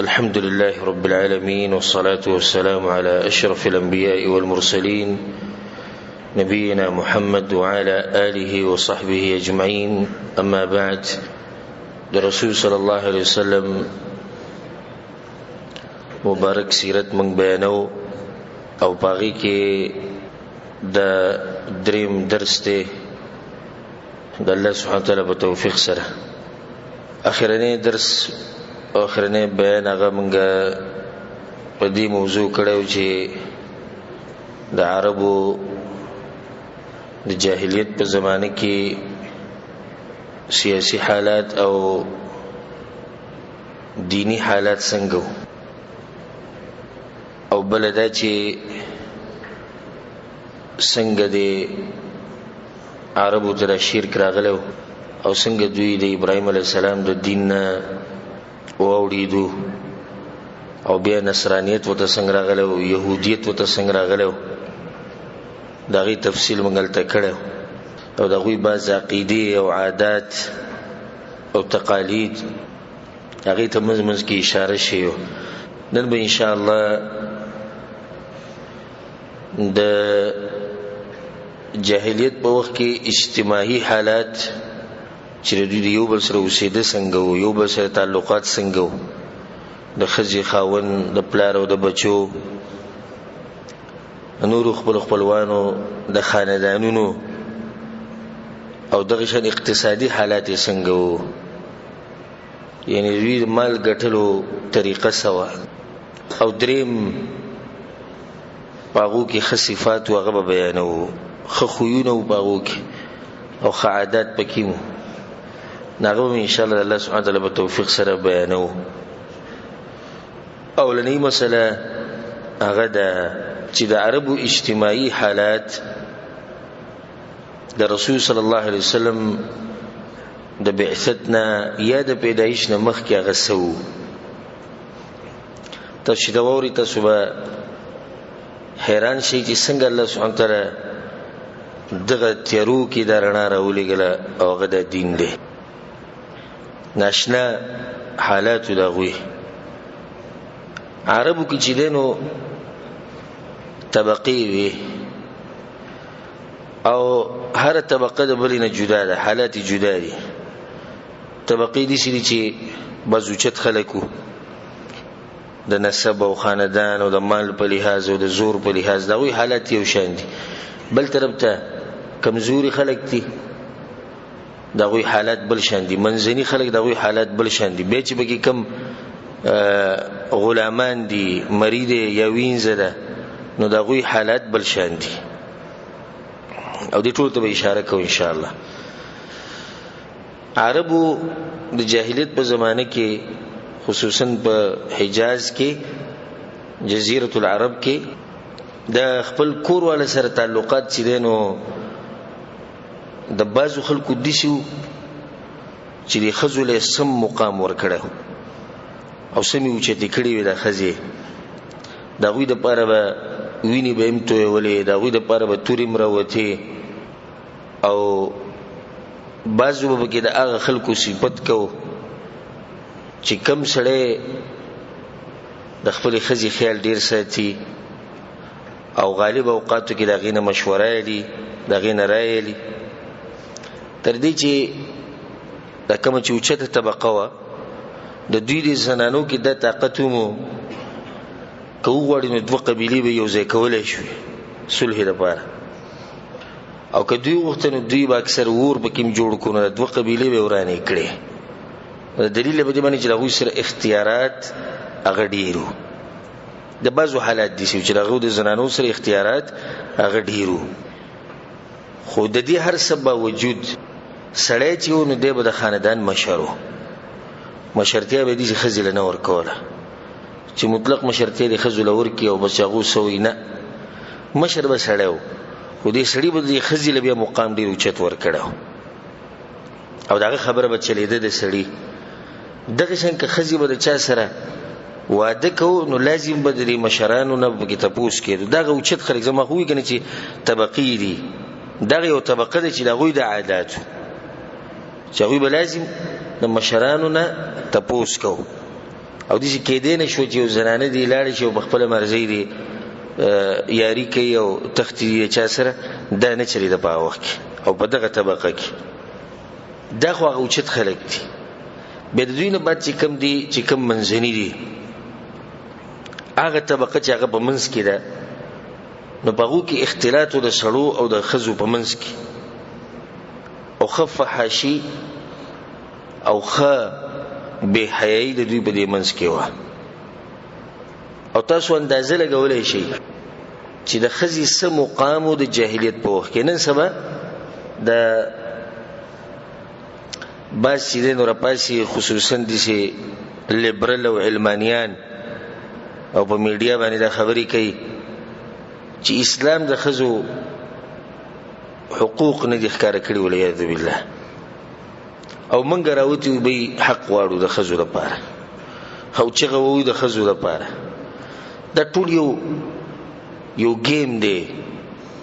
الحمد لله رب العالمين، والصلاة والسلام على أشرف الأنبياء والمرسلين نبينا محمد وعلى آله وصحبه أجمعين. أما بعد، الرسول صلى الله عليه وسلم مبارک سیرت من بیانو او باغی کې دا دریم درس ته د الله سبحانه وتعالى په توفیق سره اخرنی درس اخرنی بیان هغه مونږه په دې موضوع کړو چې د عربو د جاهلیت په زمانه کې سیاسی حالات او دینی حالات څنګه او بلدا چې څنګه د عربو تر شرک راغلو او څنګه دوی د ابراهيم عليه السلام د دین واوړیدو او بیا نصرانیت وته څنګه راغلو، يهودیت وته څنګه راغلو، دغه تفصیل مونږ کړو او دغه بعض عقیده او عادات او تقالید هغه ته مزمز کی اشاره شیو. نن به ان شاء الله د جاهلیت په وخت کې اجتماعي حالات چې د یو بل سره اوسېده څنګه وو، یو بل سره تعلقات څنګه وو، د ښځې خاوند، د پلار او د بچو، نورو خپلوانو، د خاندانونو او دغه شان اقتصادي حالات څنګه وو، یعنی دوی مال ګټلو طریقه سوا او دریم باغو کې خصيفات او غو بیانو، خخویونه او باغو کې او عادات پکې مو ناغو ان شاء الله الله سبحانه وتعالى په توفیق سره بیانو. اولنی مسله هغه ده چې د عربو اجتماعي حالات د رسول صلی الله علیه وسلم د بعثتنا یا د پیدایشنا مخکې هغه سو تاسو دا ووري تاسو به حیران شئ چې څنګه الله سبحانه وتعالى دغه تیرو کې درنا راولېګله او هغه د دین دی. ناشنا حالات دغوی عربو کې چې دینو طبقې وي او هر طبقه د بلینه جدا ده، حالات جدا دي. طبقې دي چې بازوچت خلکو د نسب او خاندان او د مال په لحاظ او د زور په لحاظ دغوی حالات یو شان دي. بل طرف ته کمزوري خلک دي، دغوی حالات بل شان دي. منځني خلک دغوی حالات بل شان دي. به چې بګي کم غلامان دي، مرید یا وینځه ده، نو دغوی حالات بل شان دي او دې ټول ته به اشاره کوو ان شاء الله. عربو د جاهلیت په زمانه کې خصوصا په حجاز کې، جزیره العرب کې د خپل کور والا سره تعلقات چې دینو د بازو خلکو دیشو چې د خزو له سم مقام ورکړو او سمي اوچتې کړې وي د خزې دغوی د پاره به ویني به امتو ولې دغوی د پاره به توري مروته او بازو به کې د هغه خلکو صفت کو چې کم سړی د خپل خزې خیال ډیر ساتي او غالب اوقاتو کې دغه نه مشوره لري، دغه نه رائے لري، تر دې چې د کوم چې اوچته طبقه وا د دوی د زنانو کې د طاقت مو کوو غوړي نو دوه قبيله به یو ځای کولای شي صلح لپاره، او که دوی وخت نو دوی به اکثر ور به کوم جوړ کونه دوه قبيله به ورانه کړي. دلیل به دې باندې چې هغه سره اختیارات هغه ډیرو، د بعضو حالات دي چې هغه د زنانو سره اختیارات هغه ډیرو، خو د دې هر څه باوجود سړی چې نو دی به د خاندان مشرتیا به دي چې خزل نه ور کوله چې مطلق مشرتیا د خزل ور کی او بس هغه سوې نه مشر به سړیو، خو دې سړی به د خزل بیا مقام ډیر اوچت ور کړو او داغه خبره به چلیده د سړی دغه څنګه خزي به د چا سره واده کو نو لازم به د مشرانو نه به تاسو کېدو. دغه اوچت خلک زما خوې کنه چې طبقې دي، دغه یو طبقه ده چې دغه د عادت چې هغه به لازم د مشرانو نه تاسو کو او دې کېدې نه شو چې یو زنانه دی لاړ شي او بخپل مرزي دی یاری کوي او تختی چا سره دا نه چلی د په وخت او په دغه طبقه کې دا خو اوچت خلک دي. به د دوی نه بعد چې کم دي چې کم منځني دي هغه طبقه چې هغه په منځ کې ده نو په هغو کې اختلاط د سړو او د ښځو په منځ کې او خف حاشي او بے حیايي د دوی په دې منځ کې وه. او تاسو اندازه لګولای شئ چې د ښځې څه مقام و د جاهلیت په وخت کې. نن سبا د بعض چې دی نو راپاسي خصوصا داسې لیبرل او علمانیان او په میډیا باندې دا خبرې کوي چې اسلام د ښځو حقوق نه دي ښکاره کړي والعیاذ بالله او موږ راوتي به حق غواړو د ښځو لپاره او چغه وو د ښځو لپاره. دا ټول یو گیم دی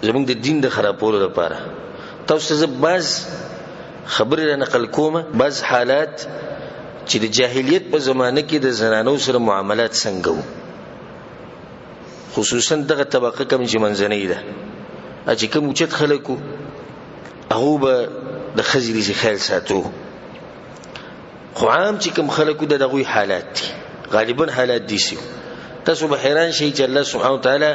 زموږ د دین د خرابولو لپاره. تاسو ته بعض خبرې را نقل کومه بعض حالات چې د جاهلیت په زمانه کې د زنانو سره معاملات څنګه وو خصوصا دغه طبقه کوم چې منځنۍ ده چې کوم اوچت خلکو هغه به د ښځې دې خیال ساتو خو عام چې کوم خلکو د دغوی حالات دي غالبا حالات دي سي. تاسو به حیران شئ چې الله سبحانه وتعالی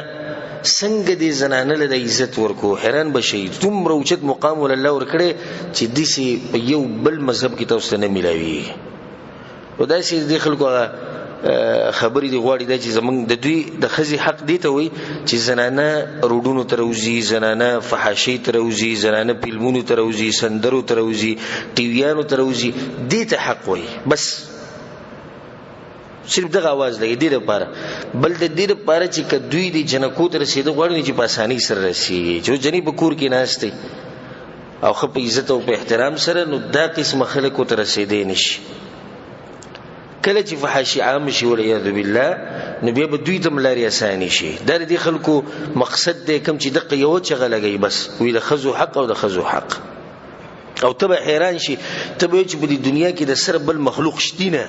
څنګه دې زنانه له عزت ورکو. حیران بشئ دومره اوچت مقام ول الله ورکړي چې داسې په یو بل مذهب کې تاسو نه ملاوي. او داسې د خلکو خبرې دی غواړي دا چې زمونږ د دوی د ښځې حق دی ته وي چې زنانه روډونو ته راوځي زنانه فحاشۍ ته راوځي زنانه فلمونو ته راوځي سندرو ته راوځي ټیویانو ته راوځي دې ته حق وي بس صرف دغه आवाज لګي دې لپاره. بل د دې لپاره چې دوی د جنکو ته رسیدو غواړي چې په اسانۍ سره رسیږي چې جنې په کور کې ناست دی او خو په عزت او په احترام سره نو دا قسم خلکو ته رسیدې نشي. کله چې فحاشي عام شي والعیاذ بالله نو بیا به دوی ته لارې اساني شي. دا د خلکو مقصد دی کوم چې دغه یو چغه لګي بس وی د ښځو حق او د ښځو حق. او ته به حیران شي ته به چې په دې دنیا کې د سره بل مخلوق شته نه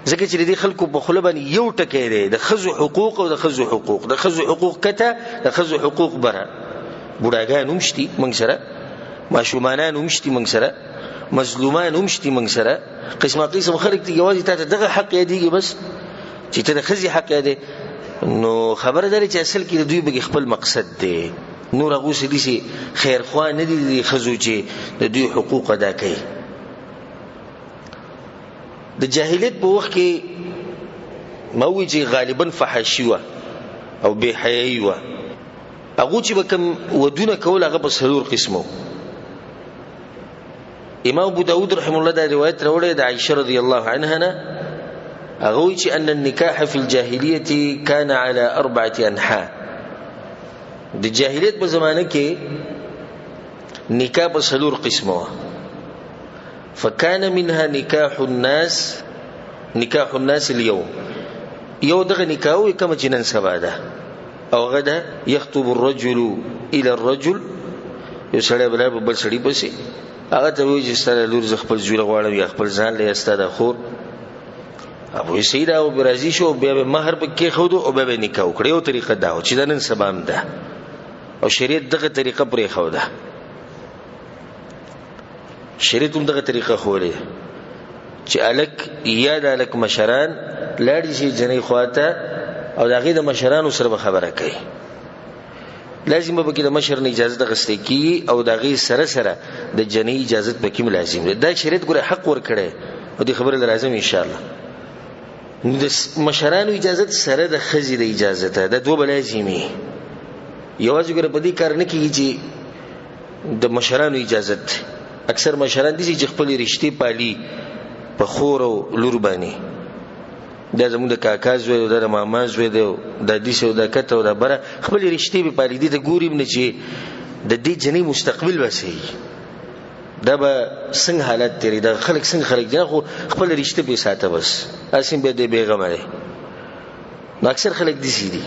ځکه چې د خلکو په خله باندې یو ټکی دی د ښځو حقوق او د ښځو حقوق. د ښځو حقوق کته د ښځو حقوق بره بوډاګان هم شتي موږ سره ماشومانان هم شتي موږ سره مظلومان هم شتي موږ سره قسمه قسم خلک دي یوازې ته دغه حق یادېږي بس چې ته د ښځې حق یادې نو خبره ده چې اصل کې د دوی به خپل مقصد دی نور هغه څه دي خیرخوا نه دي د ښځو چې د دوی حقوق ادا کوي. د جاهلیت په وخت کې موي چې غالبا فحاشي و او بے حیايي و هغه چې کوم ودونه کول هغه په څلور قسمو. امام ابو داود رحمه الله دا روایت راوړی د عائشه رضی الله عنها نه هغه چې ان النکاح فی الجاهلیه کان علی 4 انحاء. د جاهلیت په زمانه کې نکاح په څلور قسمو فكان منها نكاح الناس اليوم یو دغه نکاح کوم چې نن سبا ده او غدا يخطب الرجل الى الرجل یو سړی بل سړی پسې هغه ته وایي چې ستاسو لور ز خپل جوړ غواړم یا خپل ځان له ستاده خور ابو سید او برازي شو بیا به مہر پکې خو او به نکاح کړي او طریقه دا چې نن سبا هم ده او شریعت دغه طریقه پرې خو ده. شریعت هم دغه طریقه خولې چې الک یا د الک مشران لاړ شي جنې خواته او دغه د مشرانو سره خبره کوي لازم به کې د مشر نه اجازه غوښتي کی او دغه سره سره د جنې اجازه پکې لازم ده. دا شریعت ګره حق ور کړي او د خبره لازم ان شاء الله د مشرانو اجازه سره د خزې د اجازه ته د دوه لازمي یوازې ګره په دې کار نه کیږي چې د مشرانو اجازه اکثر مشران دي چې خپل رشتې پالي په خور او لور باندې دا زموږ د کاکا زوی د ماما زوی د دادی سو د کته او د بره خپل رشتې په پالي دي ته ګوریم نه چې د دې جنې مستقبل وسي دا به څنګه حالت تیری دا خلک څنګه خلک دي خو خپل رشتې به ساته بس اسیم به د بیغمه دي. اکثر خلک دي سي دي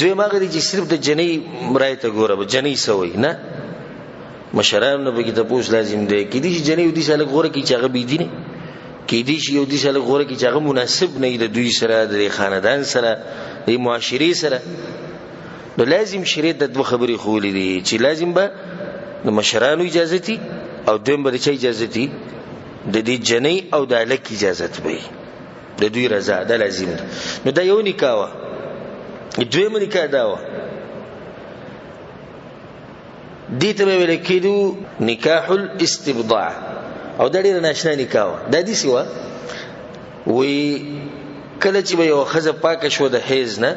دوی ماغه دي چې صرف د جنې مرای ته ګوره جنې سوې نه مشران نه بګی ته پوس لازم دی کې دي جنې ودي سره غوړه کی چې هغه بي دي نه کې دي شي یو دي سره غوړه کې چې هغه مناسب نه د دوی سره د خاندان سره د معاشري سره نو لازم شریعت د دوه خبرې خولې دي چې لازم به د مشرانو اجازه تي او دویم به چې اجازه تي د دې جنې او د الک اجازه وي د دوی رضا ده لازم ده. نو دا یو نکاح وا دویم نکاح دا وا دې ته ویل کېدو نکاح الاستبضاع او دا ډېر ناشنا نکاح وا دا دې سیوا وی کله چې به یو خزه پاکه شو د حیز نه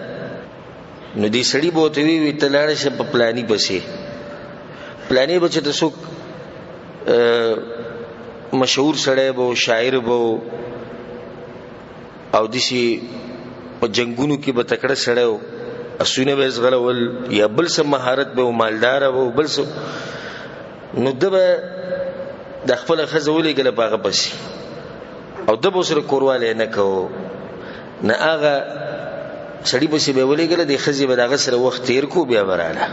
نو دې سړی به ته وی تلاړ شه په پلاني بسې پلاني بچ ته څوک مشهور سړی به شاعر به او دسی په جنگونو کې به تکړه سړیو اسونه به زغلول یا بل څه مهارت به مالدار او بل څه نو دبه د خپل خزولې ګل باغه پسی او دبه سره کورواله نه کو نه هغه سړی به سی به ولې ګل د خزي به دغه سره وخت تیر کو بیا وراله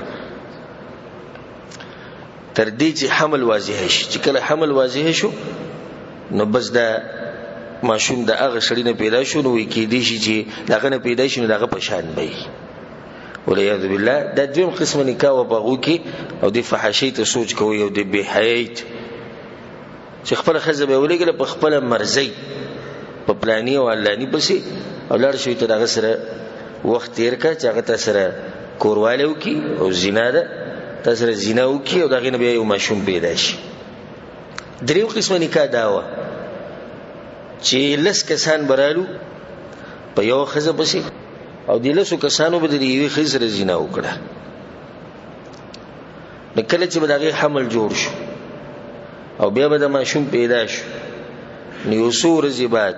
تر دې چې حمل واضح شي چې کله حمل واضح شو نو بس دا ماشوم د هغه سړی نه پیدا شو نو کې دي شي چې دغه نه پیدا شي نو دغه پشان وي ولعیاذ بالله دا دویم قسم نکاح او بغو کې او د فحاشۍ ته سوچ کوي او د بهایت چې خپل خزه به ولګل په خپل مرزي په پلاني او علاني پسې او لار شوی ته دغه سره وخت تیر کا چې هغه ته سره کورواله وکي او زنا ده ته سره زنا وکي او دغه نه به یو ماشوم پیدا شي. دریم قسم نکاح دا و چې لس کسان برالو په یو خزه پسې او د لسو کسانو به د یوې خزې سره زنا وکړه نو کله چې به دغه حمل جوړ شو او بیا به د ماشوم پیدا شو نو یو څو ورځې بعد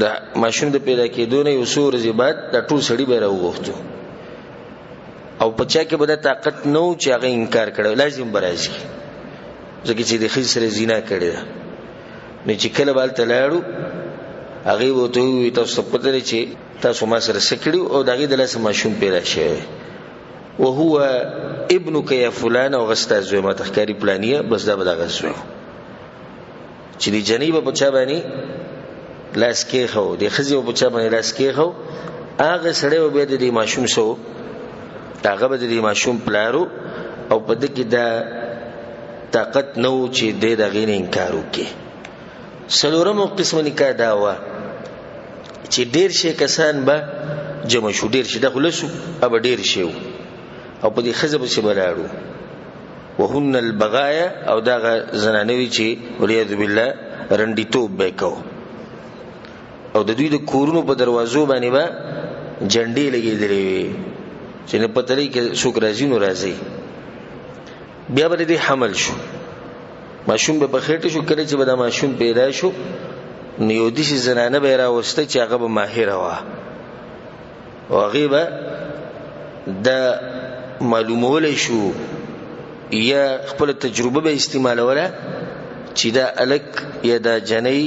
د ماشوم د پیدا کېدو نه یو څو ورځې بعد د ټول سړي به راوغوښتو او په چا کې به د طاقت نو چې هغه انکار کړو لازم برازي ځکه چې د خزې سره زنا کړې ده نو چې کله بال تلاړو هغه وته وي تاسو په دې چې تاسو ما سره سکړو او دغه د لاس ماشوم پیدا شوی او هو ابنک یا فلان او غستا زوی ما تخکاری پلانیه بس دا به دغه زوی چې دی جنیبه په چا باندې لاس کې خو د خزي په چا باندې لاس کې خو هغه سره به د ماشوم سو هغه به د ماشوم پلارو او په دې کې دا طاقت نو چې د دغه نه انکار وکړي. سلورم قسم نکاح دا و چې ډیر شي کسان به جمع شو ډیر شي د خلصو اب ډیر شي او په دې خزه به سبلاړو وهن البغايا او دا زنانوي چې وليذ بالله رندیتوب وکاو او د دوی د کورونو په دروازو باندې با جنډې لګېدلې وي چې نه پته لري کې څوک راځي نو راځي بیا به دې حمل شو ماشوم به بخېټه شو کله چې به دا ماشوم پیدا شو نو یو دې زنانه به راوسته چې هغه به ماهر وا او هغه به د معلومول شو یا خپل تجربه به استعمالوله چې دا الک یا دا جنۍ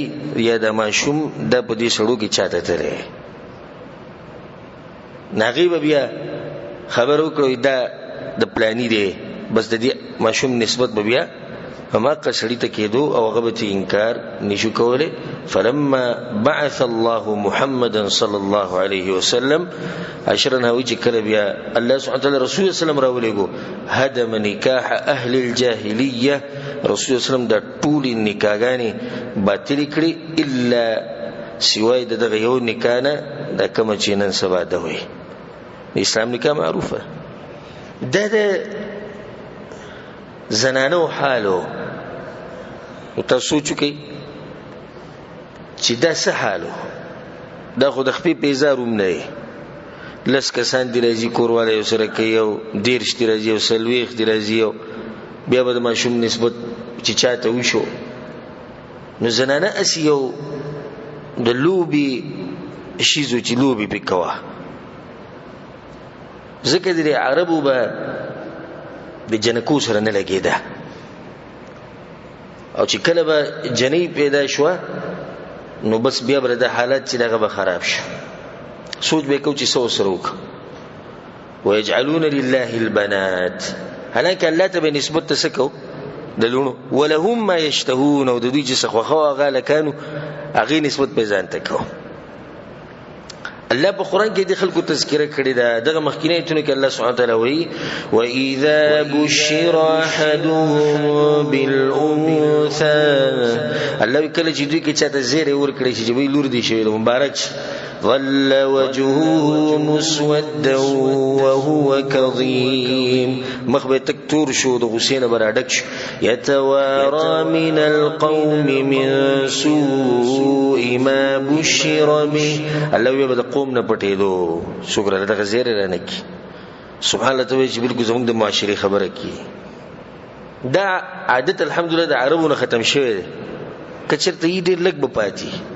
یا دا ماشوم د په دې سړو کې چاته ترې ناغي به بیا خبرو کړو دا د پلاني دی بس د دې ماشوم نسبت به بیا فما قصړی ته کېدو او هغه به انکار نشو کوله فلما بعث الله محمدا صلى الله عليه وسلم عشرنا وجه کله بیا الله سبحانه وتعالى رسول سلام راولېګو هدم نکاح اهل الجاهليه رسول سلام د ټول نکاحګانی باطل کړي الا سوای دغه یو نکاح نه د کوم چې نن سبا ده وي اسلام نکاح معروفه د زنانو حالو تاسو سوچو کې چې دا څه حالو دا خو د خپې پیزاروم نه لس کسان دی راځي کورواله یو سره کوي او دیرش دی راځي او سلويخ دی راځي بیا به د ماشوم نسبت چې چاته وشو نو زنانه اسیو د لوبي شیزو چې لوبي پکوا ځکه د عربو به د جنکو سره نه لګیدا او چې کله به جنې پیدا شو نو بس بیا بر د حالت چې دغه به خراب شو سوچ به کو چې سو سروک ويجعلون لله البنات هلاك الله ته بنسبت تسکو دلونو ولهم ما يشتهون او د دوی چې څخه غاله کانو هغه نسبت په ځان ته کو. الله په قران کې د خلکو تذکرہ کړی دا دغه مخکینه ایتونه کې الله سبحانه وتعالى وایي واذا بشر احدهم بالانثى الله کله چې دوی کې چاته زیری ور کړی چې وی لور دی شوی مبارک ظل وجهه مسودا وهو كظيم مخبه تکتور شو د حسین براډک شو يتوارى من القوم من سوء ما بشر به الله وی بد قوم نه پټېدو شکر دغه زیری رانه کی سبحان الله ته چې بالکل زموږ د معاشري خبره کی دا عادت الحمدلله د عربونو ختم شوی کچرته یې ډېر لږ بپاتې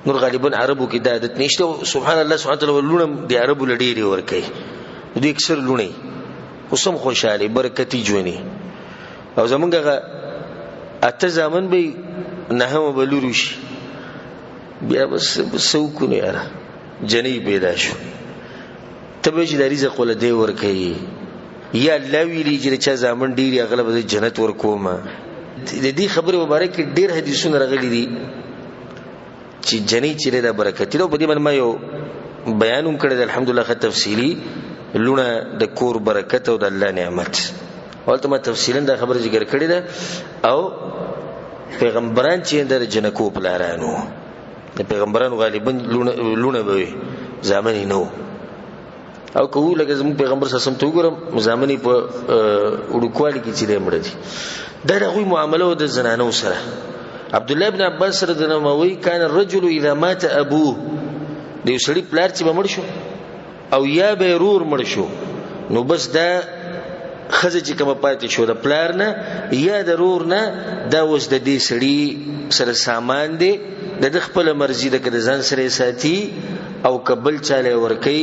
نور غالبا عربو کې دا عادت نشته سبحان الله سبحانه وتعالى لونه د عربو لډيري ور کوي دوی اکثر لونه قسم خوشاله برکتی ژوندۍ او زمونږه اته ځامن به نه هم بلوروش بیا بس سوکونه یاره جنې پیدا شو تبه چې د رزق ول دی ور کوي یا الله ویلي چې چا ځامن ډیری اغلب د جنت ور کومه د دې خبره مبارک ډیر حدیثونه راغلي دي چې جنې چې د برکت له په دې باندې ما یو بیانوم کړی الحمدلله خه تفصیلی لونه د کور برکت او د الله نعمت ولته ما تفصیلا دا خبره ذکر کړی ده او پیغمبران چې در جنکو پلارانو د پیغمبرانو غالبا لونه به ځامن نو او کوو لکه زموږ پیغمبر سم ته وګورم ځامن په وډکوالي کې چې مړ دي دا هغه معاملې د زنانو سره عبد الله ابن عباس رضی الله عنه کان الرجل اذا مات ابوه د سړي پلار چې مړ شو او یا به رور مړ شو نو بس دا خزه چې کوم پاتې شو د پلار نه یا د رور نه دا اوس د دې سړي سره سامان دی د خپل مرزي د کده ځان سره ساتي او قبل چاله ورکی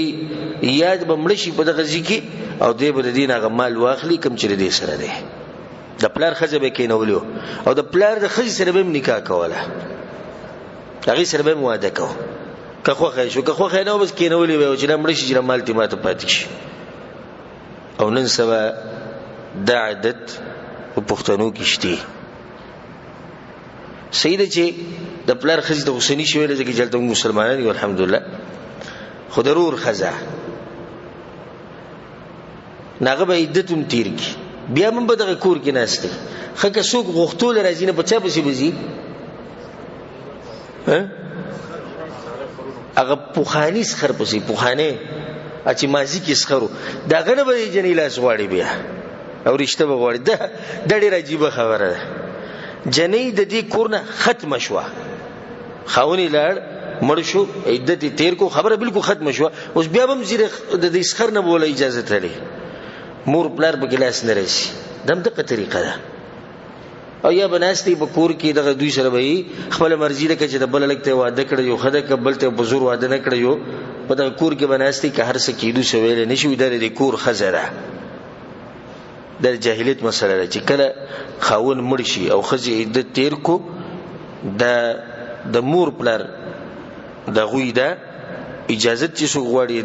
یاد بمړ شي په دغه ځکه او دې بل دین هغه مال واخلي کم چې دې سره دی د پلار خزه به کینولو او د پلار د خزه سره به نکاح کوله هغه سره به مواده کو که خو شو که خو نه بس کینولې و چې مړ شي چې مال تی ماته پاتې شي او نن سبا د عادت په پښتنو کې شته سیده چې د پلار خزه د حسینی شویل چې جلته مسلمانان یو الحمدلله خو ضرور خزه ناغه به عدتون تیر کی بیا من به دغه کور کې ناشته خکه څوک غوښتول راځي نه پچا پسی بزي هغه پوخانی سخر پسی پوخانه اچي مازی کې سخرو دا غنه به جنې لاس غواړي بیا او رښتیا به غواړي دا ډېر عجیب خبره ده جنې د دې کورنه ختم شوه خاوني لاړ مړ شو عدت تیر کو خبره بالکل ختم شوه اوس بیا هم زیره د دې سخر نه بوله اجازه تلې مور پلار به ګلاس نه راشي دغه طریقه ده او یا بناستي په کور کې دغه دوی سره به خپل مرزي ده چې د بل لکته واده کړی یو خدای قبل ته بزرګ واده نه کړی یو په دغه کور کې بناستي که هر څه کېدو سویل نشي د کور خزره د جاهلیت مسله ده چې کله خاون مړ شي او خزي عدت تیر کو د مور پلار د غوی ده اجازه چې سو غواړي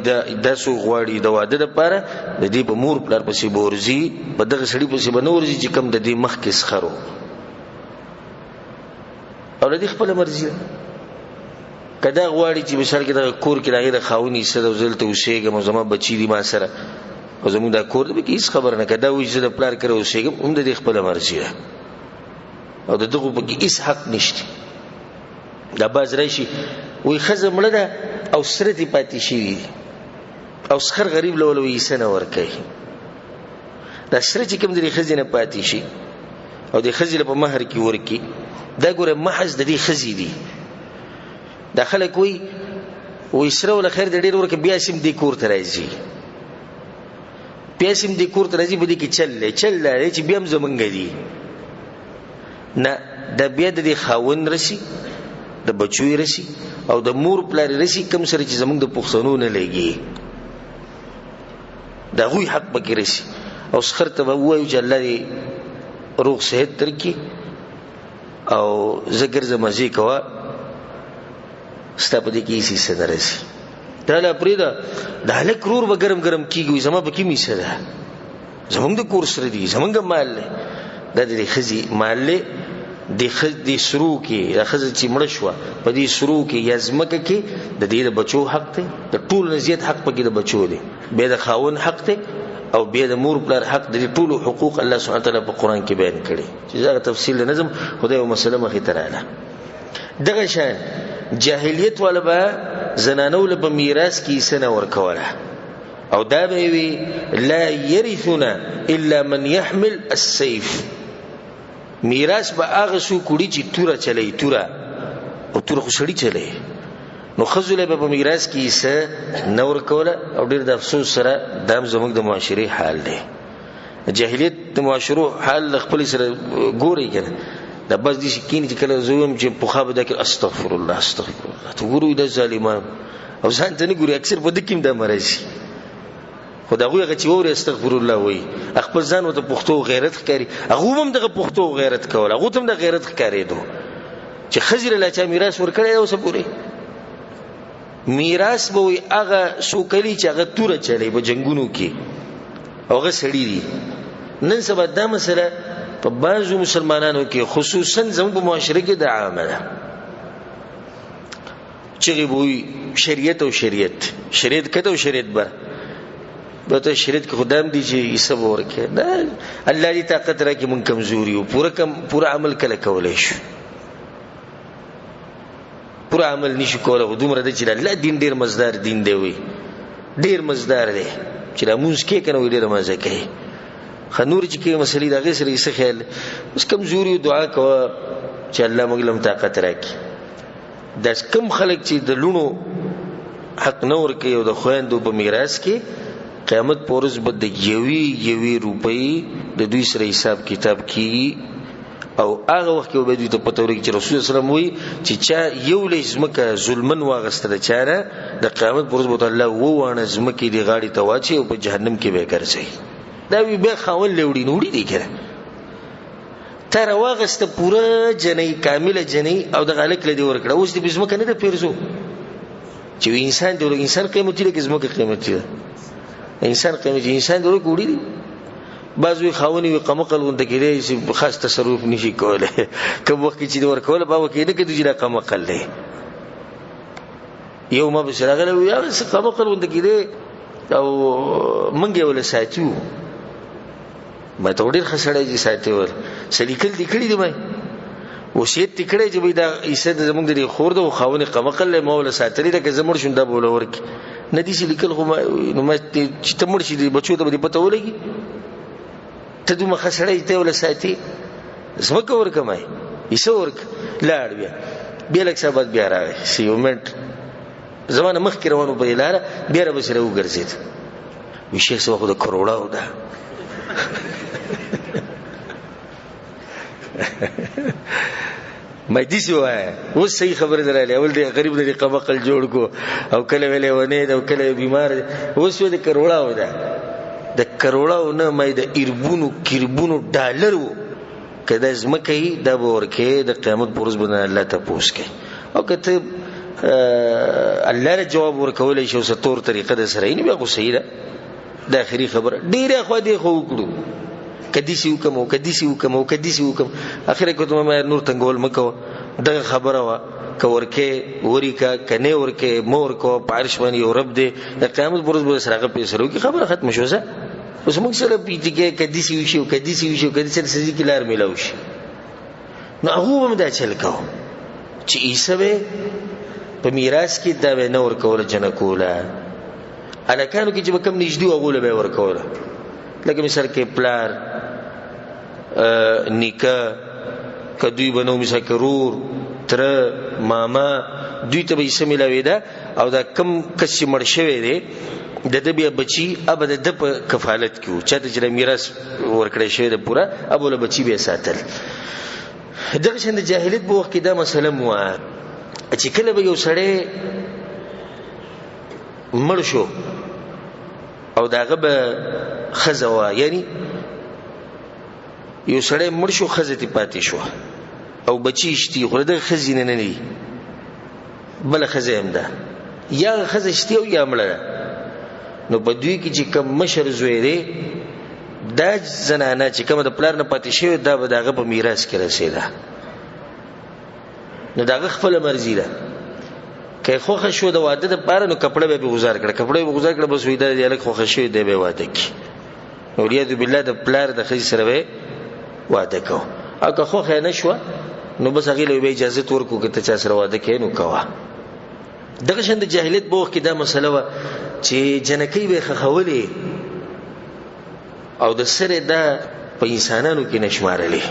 د سو غواړي د واده لپاره د دې په مور پلار پسې بورزي په دغه سړي پسې بنورزي چې کم د دې مخ کې سخرو او د دې خپل مرزي کدا غواړي چې مثال کې د کور کې راغی د خاوني سره وزلته وسېګم زما بچی دی ما سره او زموږ د کور د هیڅ خبر نه کدا وې چې د پلار کړو وسېګم هم د خپل مرزي او دغه په کې هیڅ حق نشته دا باز راشي وې خزه مړه ده او سره دی پاتې شي او سخر غریب لول وې سنه ور کوي دا سره چې کوم د خزینه پاتې شي او د خزینه په مہر کې ورکی دا ګوره محض د دې خزې دي داخله کوي وې سره ول خیر د ډیر ورکه بیا سیم د کور ته راځي بیا سیم د کور ته راځي بده کې چل لري چې بیا هم زمونږ دي نه د بیا د خاون رسی د بچوي رسی او د مور پلار رسی کم سره چې زمونږ د پښتنو نه لګي دا غوي حق پکې رسی او سخر ته وایو چې الله دې روغ صحت ترکی او ذکر زمزي کوا ستاپدې کې هیڅ څه نه رسی دا لا پریدا دا لک رور به ګرم کیږي زما په کې میسه ده زمونږ د کور سره دي زمونږ مال له د دې خزي مال له د سرو کې د خزه چې مړ شو په دې سرو کې یا ځمکه کې د دې د بچو حق دی د ټول نزيات حق پکې د بچو دی به د خاون حق دی او به د مور پلار حق د ټول حقوق الله سبحانه وتعالى په قران کې بیان کړي چې دا تفصیل نظم خدای او مسله مخې تراله دغه شان جاهلیت ولا به زنانو له میراث کې سنه ورکوله او دا به وی لا يرثنا الا من يحمل السيف میراث به هغه سو کوړي چې توره چلای توره او توره خسړی چلای نو خزله به په میراث کې څه نور کوله او ډیر د افسوس سره دام زموږ د معاشري حال دی جاهلیت د معاشرو حال خپل سره ګوري کنه دا بس دي شکینې چې کله زوم چې په خابه د استغفر الله ته ګورو د ظالمان او ځان ته نه ګوري اکثر په دکیم د مرزي خدای هغه چې وره استغفر الله وای خپل ځان او د پښتو غیرت ښکاری هغه هم د پښتو غیرت کول هغه هم د غیرت ښکاری دو چې خزر لا چا میراث ورکړی او سپوري میراث به وي هغه سوکلی چې هغه توره چلی په جنگونو کې هغه سړی دي نن سبا دا مسله په بعضو مسلمانانو کې خصوصا زموږ په معاشره کې د عامه ده چې وي شریعت او شریعت کته او شریعت بر بته شریعت کې خدام دي چې حساب ورکه دا الله دې طاقت راکې مونږ کمزوري او پورا عمل کله کولای شو پورا عمل نشو کولای دومره د چې الله دین ډیر مزدار دین دی وي ډیر مزدار دی چې د مونږ کې کنه ډیر مزه کوي خنور چې کې مسلې دغه سره یې خیال اوس کمزوري دعا کوه چې الله موږ لم طاقت راکې داس کم خلک چې د لونو حق نور کوي او د خويندو په میراث کې قیامت پورز بد یوي روپۍ د دوی سره حساب کتاب کی او هغه وخت کې به دوی ته پته ورکړي چې رسول الله صلی الله علیه وسلم وایي چې چا یو لزمکه ظلمن واغسته د چاره د قیامت پورز بوت الله وونه زمکه دی غاړي ته واچي او په جهنم کې به ګرځي دا وی به خاون لوړی نوړي دی کړه تر واغسته پوره جنې کامله جنې او د غالک لدی ورکړه اوس دې زمکه نه د پیرزو چې انسان دی انسان قیمتي لکه زمکه قیمتي ده انسان قیمتي انسان دی ورکوړي دي بعضوی خاوني وي قمقل غونډه کېږي چې خاص تصرف نشي کوله کوم وخت چې ورکول به وکړي کې دجله قمقل دی یو ما بشراغله یا قمقل غونډه کېږي او منګي ولا ساتیو ما ته ډیر خسړې دي ساتیو سلیکل دي کړی دی مې وصیت تکړه چې دا ایسه زمونږ د خور د خاوني قمقل له مولا ساتلی دا که زمړ شونده بوله ورک ندی سلیکل خو نو ما چې تمړ شي بچو ته به پته ولګي ته دومره خسړې ته ولا ساتي زمکه ورکمای ایسه ورک لاړ بیا لک سبات بیا راغی سیومنت زمانه مخ کې روانو په لاره بیا را بسره وګرځید وشي څه خو د کروڑاو ده ما دې سوای اوس صحیح خبره دراله اول دې غریب دې قبقل جوړ کو او کله ویلې ونه او کله بیمار اوس دې کروڑاو ده د کروڑاو نه مې د ایربونو کیربونو ډالر وو کله زمکه د ورکه د قیامت پرز باندې الله ته پوښکې او کته الله له جواب ورکول شي او ستور طریقه د سره نه به صحیح ده د اخري خبره ډیره خو دې خو وکړو کدیسی وکم اخر کې ته ما نور تنګول مکو دغه خبره وا کورکه وریکا کنه ورکه مور کو پارش باندې او رب دې د قیامت پرز به سره په سره کې خبره ختم شو زه اوس موږ سره پیټیږي کدیسی وشو سره سړي کې لار ملاو شي نو هغه هم دا چل کو چې ایسبه په میراث کې دا نور کول جن کوله الکانو کې چې کم نږدې وغوله به ور کوله لکه مثال کې پلار نیکه کدوی بنو مثال کې رور تر ماما دوی ته به یې سملاوي ده او دا کم کس مړ شوی دی د دې بیا بچي ابد د کفالت کیو چاته چې میراث ورکړی شوی ده پورا ابوله بچي به ساتل دغه څنګه جاهلیت په وخت کې دا مسله مو چې کله به یو سړی مړ شو او داغه به خزوا یعنی یو سړی مړ شو خزتی پاتې شو او بچی شتي خو د خزینه نه نه بل خزیم ده یا خزشتي او یا مړه نو په دوی کې چې کم مشر زوی دی دا زنانه چې کوم د پلار نه پاتې شوی دا به داغه په میراث کې رسیدا نو داغه خپل مرزي ده که خوخه شو د واده د پاره نو کپڑے به گزار کړه بس وې د الک خوخه شو دی به واده کی نو ریاض بالله د پلار د خې سره به واده کو او که خوخه نشو نو بس هغه له اجازه ورکو که ته چا سره واده کې نو کوا دغه شند جاهلیت بوخ کې دا مسله و چې جنکی به خخولې او د سره دا په انسانانو کې نشمارلې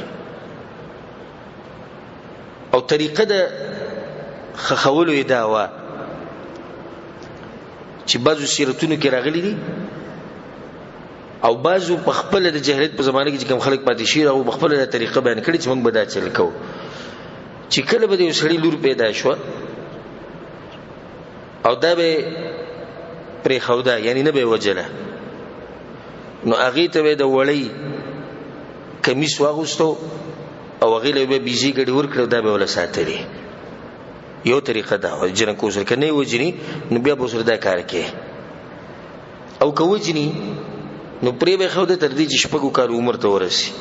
او طریقه د خخولو دا و چې بعضو سیرتونو کې راغلي دي او بعضو په خپل د جاهلیت په زمانه کې چې کوم خلک پاتې شي او په خپل د طریقه بیان کړي چې موږ به دا چل کوو چې کله به یو سړی لور پیدا شو او دا به پرې خودا یعنی نه به وجله نو هغه ته د وړی کمیس واغستو او هغه له به بيزي ګډ ور کړو دا به ول ساتلی یو طریقه دا جنکو سره کني وجني نو بیا به سره دا کار کوي او کوجني نو پرې به خوده تر دې چې شپږو کال عمر ته ورسي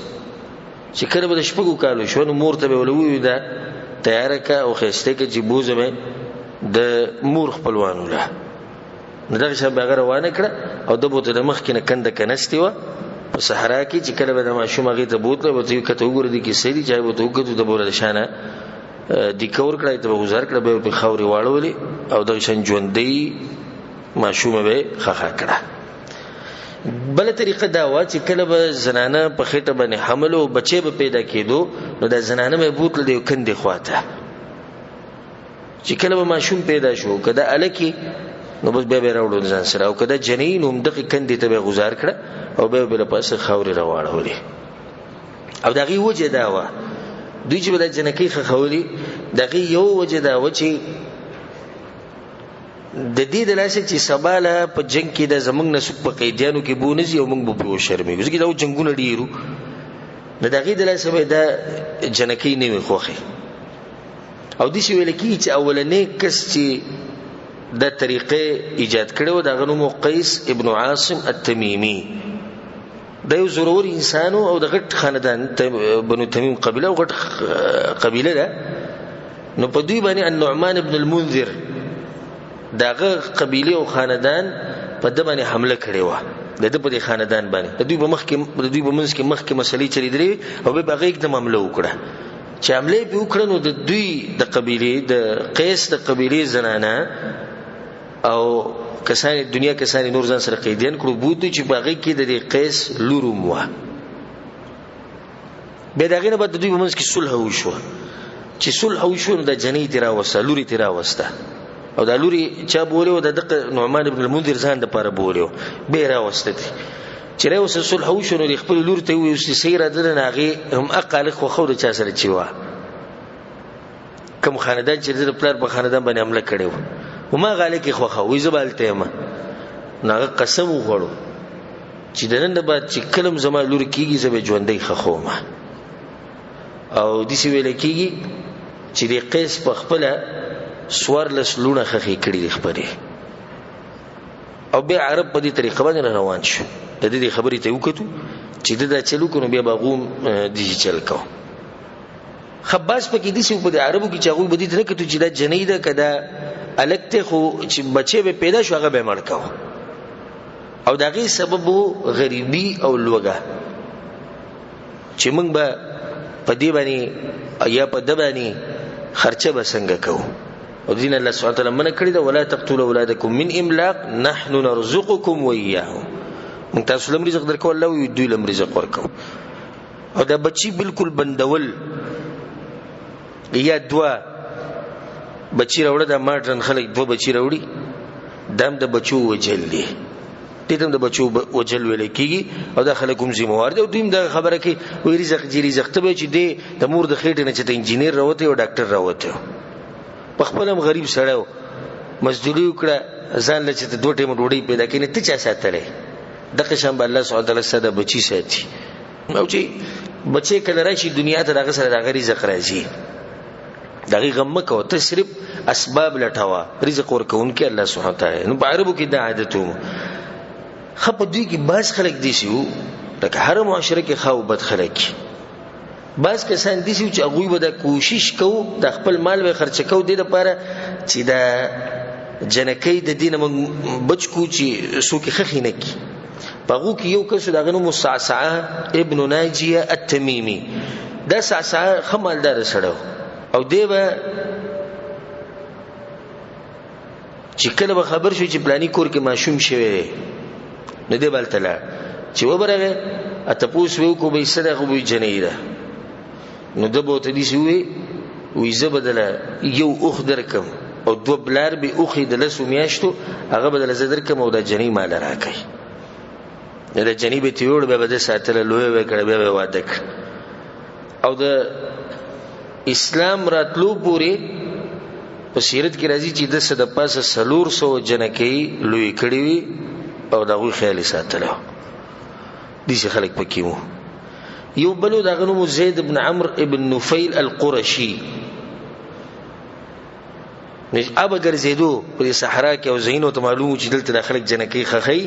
چې کله به شپږو کال شو نو مور ته به ولوي دا تیار کا او خسته کې چې بوزه به د مور خپلوانو له نو دغه شپه هغه روانه کړه او د بوته د مخ کې نه کنده کنستي و په صحرا کې چې کله به د ماشوم هغه ته بوتله وته کته وګور دي کې سړي چای وته وګړو د بوله شانه د کور کړای ته گزار کړه به په خوري واړولې او د شن ژوندۍ ماشومه به خخا کړه بل طریقه دا و چې کله به زنانه په خېټه باندې حمل او بچي به پیدا کېدو نو د زنانه به بوتل دی کندې خواته چې کله به ماشوم پیدا شو کده الکی نو بس به راوړو ځان سره او کده جنین هم دغه کندې ته به گزار کړه او به بل پاسه خوري راوړولې او دغه وجه دا و دوی چې بل جنکی خولي دغه یو وجه دا و چې د دې د لاسه چې سباله په جنگ کې د زمنګ نسب په قیدیانو کې بونځي او موږ په شرمې ځکه دا جنگونه ډیرو د دغه د لاسه به دا جنکی نه وي خوخه او د شي ویل کی چې اولنې کس چې د طریقې ایجاد کړو دا غنو قیس ابن عاصم التمیمی دا یو ضروري انسانو او د غټ خاندان بنو تمیم قبيله او غټ قبيله ده نو په دوی باندې النعمان ابن المنذر داغه قبيله او خاندان په د باندې حمله کړې و د په دې خاندان باندې د دوی په مخ کې مخ کې مسلې چلی درې او به هغه एकदम حمله وکړه چې حمله به وکړه نو د دوی د قبيله د قیس د قبيله زنانه او کسان دنیا کسان نور ځان سره قیدین کړو بوت چې باغې کې د قیس لوروم و به داغه نه بد دوی په منځ کې صلح وشو چې صلح وشو د جنې تیرا وسه لوري تیرا وسته او دا لوري چا بوله د نعمان ابن المنذر ځان د پاره بوله به را وسته چې را وسه صلح وشو نو خپل لور ته وي چې سیره د ناغي هم اقال خو خو د چا سره چیوا کوم خاندان چې د پلار په خاندان باندې حمله کړو وما غاله کې خوخه وې زبالته ما ناغه قسم وغړو چې دنن بعد چې کلم زما لور کیږي زبې ژوندۍ خخو ما او دسی ویل کیږي چې د قیس په خپل سوار لسلونه خخې کړي خبره او به عرب په دې طریقه باندې روان شو د دې خبرې ته وکړو چې دا چلو کو نو بیا باغوم دي چل کو خباس په کې دي چې په عربو کې چاغو بدی ته کته چې دا جنې ده کدا الکته خو چې بچي به پیدا شو هغه به مړ کاو او دغه سبب غریبي او لوګه چې موږ به په دې باندې یا په د باندې خرچه به څنګه کوو او دین الله سبحانه وتعالى من کړی دا ولا تقتلوا اولادکم من املاق نحن نرزقكم واياهم موږ تاسو لم رزق درکو الله وي دوی لم رزق ورکو او دا بچي بالکل بندول یا دوا بچی راوړه د ماډرن خلک دوه بچی راوړي دام د بچو وجل دي دې د بچو وجل ویل کیږي او د خلکو زموار دي او دوی د خبره کې وی رزق جری رزق ته چې دی د مور د خېټه نه چې انجینیر راوته او ډاکټر راوته په خپلم غریب سړیو مزدوري وکړه ځان لچ ته دوه ټیم ډوډۍ پیدا کینې ته چا ساتلې دغه شان الله سبحانه وتعالى ساده بچی ساتي او چې بچي کله راشي دنیا ته دغه سره دغه رزق راځي دغه غم کو ته صرف اسباب لټاوه رزق ورکون کې الله سبحانه وتعالى نو په عربو کې د عادتو خپ دوی کې باز خلک دي شو لکه هر معاشره کې خو بد خلک بعض کسان دي چې هغوی به د کوشش کوو د خپل مال به خرچ کوو د لپاره چې دا جنکۍ د دینه موږ بچ کو چې څوک خخې نه کی. پغو کې یو کس دغه نوم صعصعه ابن ناجیه التمیمی، دا صعصعه خمالدار سره او دی به چې کله به خبر شو چې پلانی کور کې ماشوم شوی نه دی بلتلا چې وبرغه اتپوس وو کو به صدقه وي جنیره نو دبو ته دي شوی وې زبدله یو اوخ درکم او دو بلار به اوخې د لسو میاشتو هغه بدل زدر کوم او د جنې مال راکای نه د جنې به تیوړ به بده ساتل لوی به کړه به واده کړ. او د اسلام راتلو پورې په سیرت کې راځي چې د صد پاسه سلور سو جنکې لوی کړي وي او دغه خیال ساتلو دي چې خلک پکې وو. یو بلو دغه نوم زید ابن عمرو ابن نفیل القرشی ابا ګرځیدو په صحرا کې او زینو ته معلوم چې دلته د خلک جنکې خخی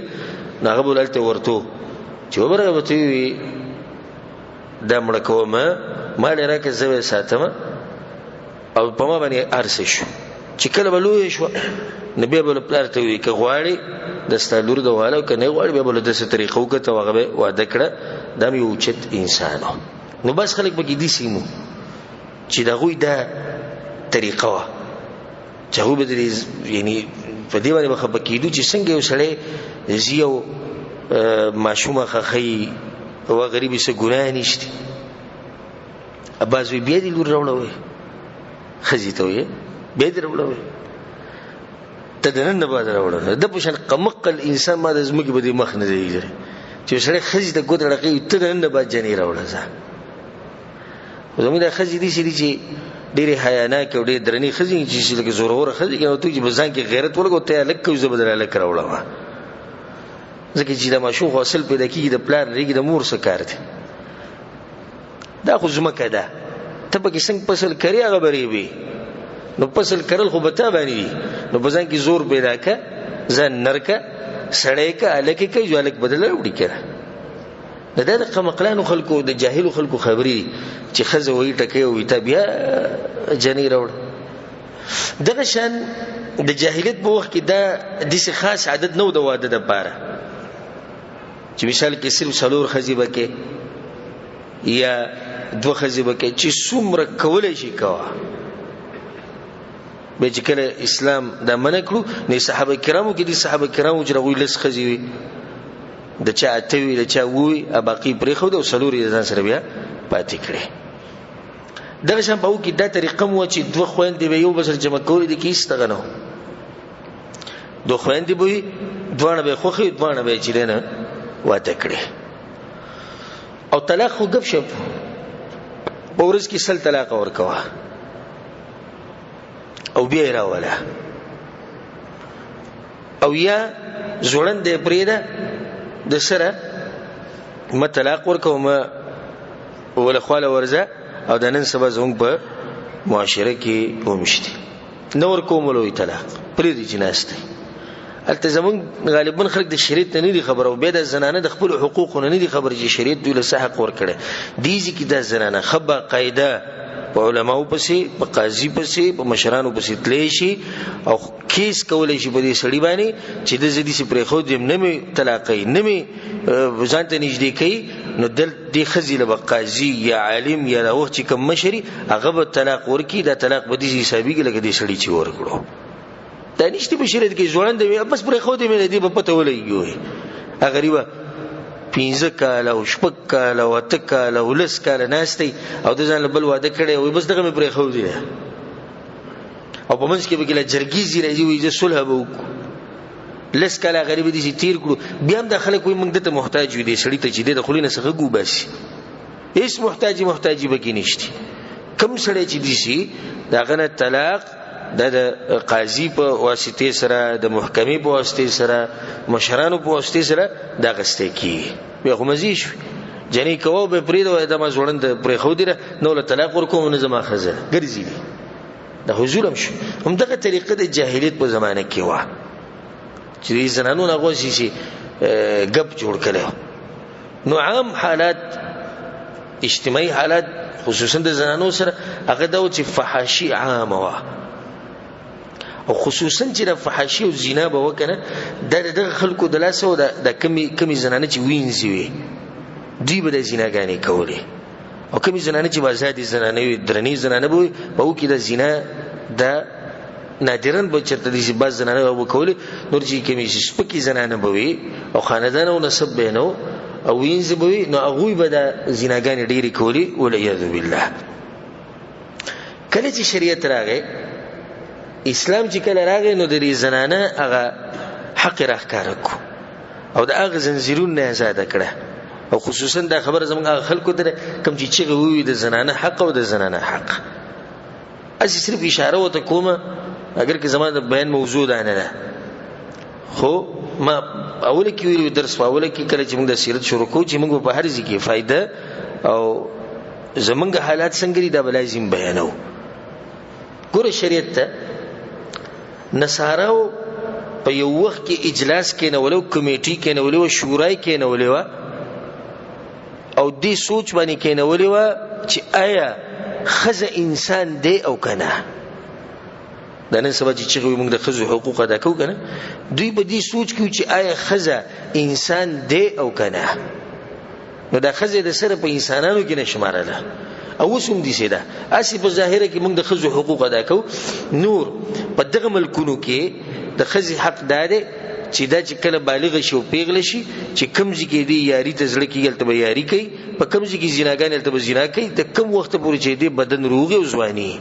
ناغه بولته ورته چې وبره وته دا مړ کومه مال راکه زوی ساتم او په ما باندې ارسه شو چې کله بلوي شو نبی بل پلار ته وی که غواړي د ستالور د والو کنه غواړي به بل د څه طریقو کته وغه واده کړه دا یو چت انسانو. نو بس خلک به دې سیمو چې دا غوي دا طریقه چې هو به یعنی په دې باندې مخه کېدو چې څنګه یو سړی زیو ماشومه خخی او غریبي څه ګناه نشته اباز وی بیا دې لور راوړوي خزي ته وي بیا دې راوړوي تدنن باز راوړل د پوښن قمقل انسان ما د زمګي بده مخ نه دی چې سړی خزي ته ګوت راقي تدنن باز جنې راوړل ځه زموږ د خزي دي چې ډېر حیاناک او ډېر درنی خزي چې لکه زورور خزي کنه ته چې بزان کې غیرت ورګو ته لکه زبدل لکه راوړل ځکه چې د ماشوم حاصل پیدا کیږي د پلان لري د مور سره کار دی دا خو زمکه ده ته به څنګه فصل کړی هغه بری وي نو فصل کړل خو به تا باندې نو بزان کې زور پیدا کا ځان نرکا سړی کا الکه کې جو الک بدل وړي کړه دا د قمقلانو خلکو د جاهلو خلکو خبري چې خزه وې ټکه وې ته بیا جنې راوړ. دغه شان د جاهلیت په وخت کې دا د څه خاص عادت نو د واده د پاره چې مثال کې صرف څلور خزي بکې یا دوه خزي بکې چې څومره کولای شي کوا به چې کله اسلام دا منع کړو نه صحابه کرامو کې دي صحابه کرامو چې غوي لس خزي وي د چا اتوي د چا وي اباقي پرې خو د سلوري ځان سره بیا پاتې کړي. دغه شان په وکي دا طریقه مو چې دوه خويندې به یو بسر جمع کولې د کیس تغنو دوه خويندې به دوه به خوخي دوه به چیرنه واده کړي. او طلاق خو غب شپ اورس کې سل طلاق ورکوا او بیا راولا او یا زوړند دې پریده د سره مطلق ورکوم ولا خاله ورزه او د نن سبا زموږ په معاشره کې ومشتي نور کوملوي طلاق پریدي جناسته التزامون غالبا خلک د شریعت نه دي خبر او به د زنانه د خپل حقوق نه دي خبر چې شریعت دوی له حق ور کړي دیږي کې د زنانه خبره قاعده په علماو پسې په قاضي پسې په مشرانو پسې تللی شي او کیس کولای شي په دې سړي باندې چې د زدي سي پرې خو دې نه می طلاقي نه می ځانته نږدې کوي نو دل دې خزي له قاضي یا عالم یا وخت چې کوم مشري هغه به طلاق ورکی دا طلاق به دې حسابي کې لګې دې سړي چې ورکړو دا نشته په شریعت کې ځوړند دی بس پرې خو دې مې دې په پته ولګي غریبه 15 کال او شپږ کال او 8 کال او 10 کال ناشتي او د ځان بل واده کړي او بس دغه مې پرې خو دې او په منځ کې به کله جرګیزي راځي وي چې صلح به وکړو لس کال غریب دي چې تیر کړو بیا هم د خلک وي موږ ته محتاج وي دي سړی ته چې د خلینو څخه ګو باسي هیڅ محتاجي به کې نشته کم سړی چې دي سي داغه نه طلاق د قاضي په واسطه سره د محکمې په واسطه سره مشرانو په واسطه سره دا غسته کی به غمزیش جنې کوو به پریدو د ما زوړند پرې خو دی نو له طلاق ورکوم نه زما خزه ګرځي د حضور هم دغه طریقه د جاهلیت په زمانه کې و چې زنانو نغوسی شي غب جوړ کړي نو عام حالات اجتماعي حالات خصوصا د زنانو سره هغه دا چې فحاشي عامه وا او خصوصا چې د فحاشي او زنا به وکنه د خلکو د لاسو د کمی زنانه چې وینځي وي دوی به د زناګانې کولې او کمی زنانه چې بازادي زنانه وي درنی زنانه به او کې د زنا د نادرن به چرته دي باز زنانه به کولې نور چې کمی سپکی زنانه به وي او خاندان او نسب به نو او وینځي به وي نو هغه به د زناګانې ډېری کولې ولعیاذ بالله. کله چې شریعت راغی اسلام چې کله راغی نو د زنانه هغه حق راخکار کو او د هغه زنجیرونه آزاد کړه او خصوصا دا خبره زموږ خلکو ته کوم چې وی د زنانه حق او د زنانه حق اسی صرف اشاره وته کومه اگر که زموږ د بیان موضوع ده نه خو ما اوله کې ویلو درس اوله کې کله چې موږ د سیرت شروع کوو چې موږ په هر ځای کې فائدہ او زموږ حالات څنګه دي دا لازم بیانو. ګوره شریعت ته نصاراو په یو وخت کې اجلاس کې نه ولو کمیټي کې نه ولو شورای کې نه ولو او دې سوچ باندې کې نه ولو چې آیا خزه انسان دی او کنه دا نن سبا چې موږ د خزو حقوق ادا کوو کنه دوی به دې سوچ کوي چې آیا خزه انسان دی او کنه نو دا خزه د سره په انسانانو کې نشمارله او وسوم دي سیدا اسی په ظاهره کې موږ د خزو حقوق ادا کوو نور په دغه ملکونو کې د خزي حق داده چې دا چې کله بالغ شي او پیغله شي چې کمزې کې دی یاري ته زړه کې یلته یاري کوي په کمزې کې زناګان یلته زنا کوي د کم وخت پورې چې دی بدن روغ او ځواني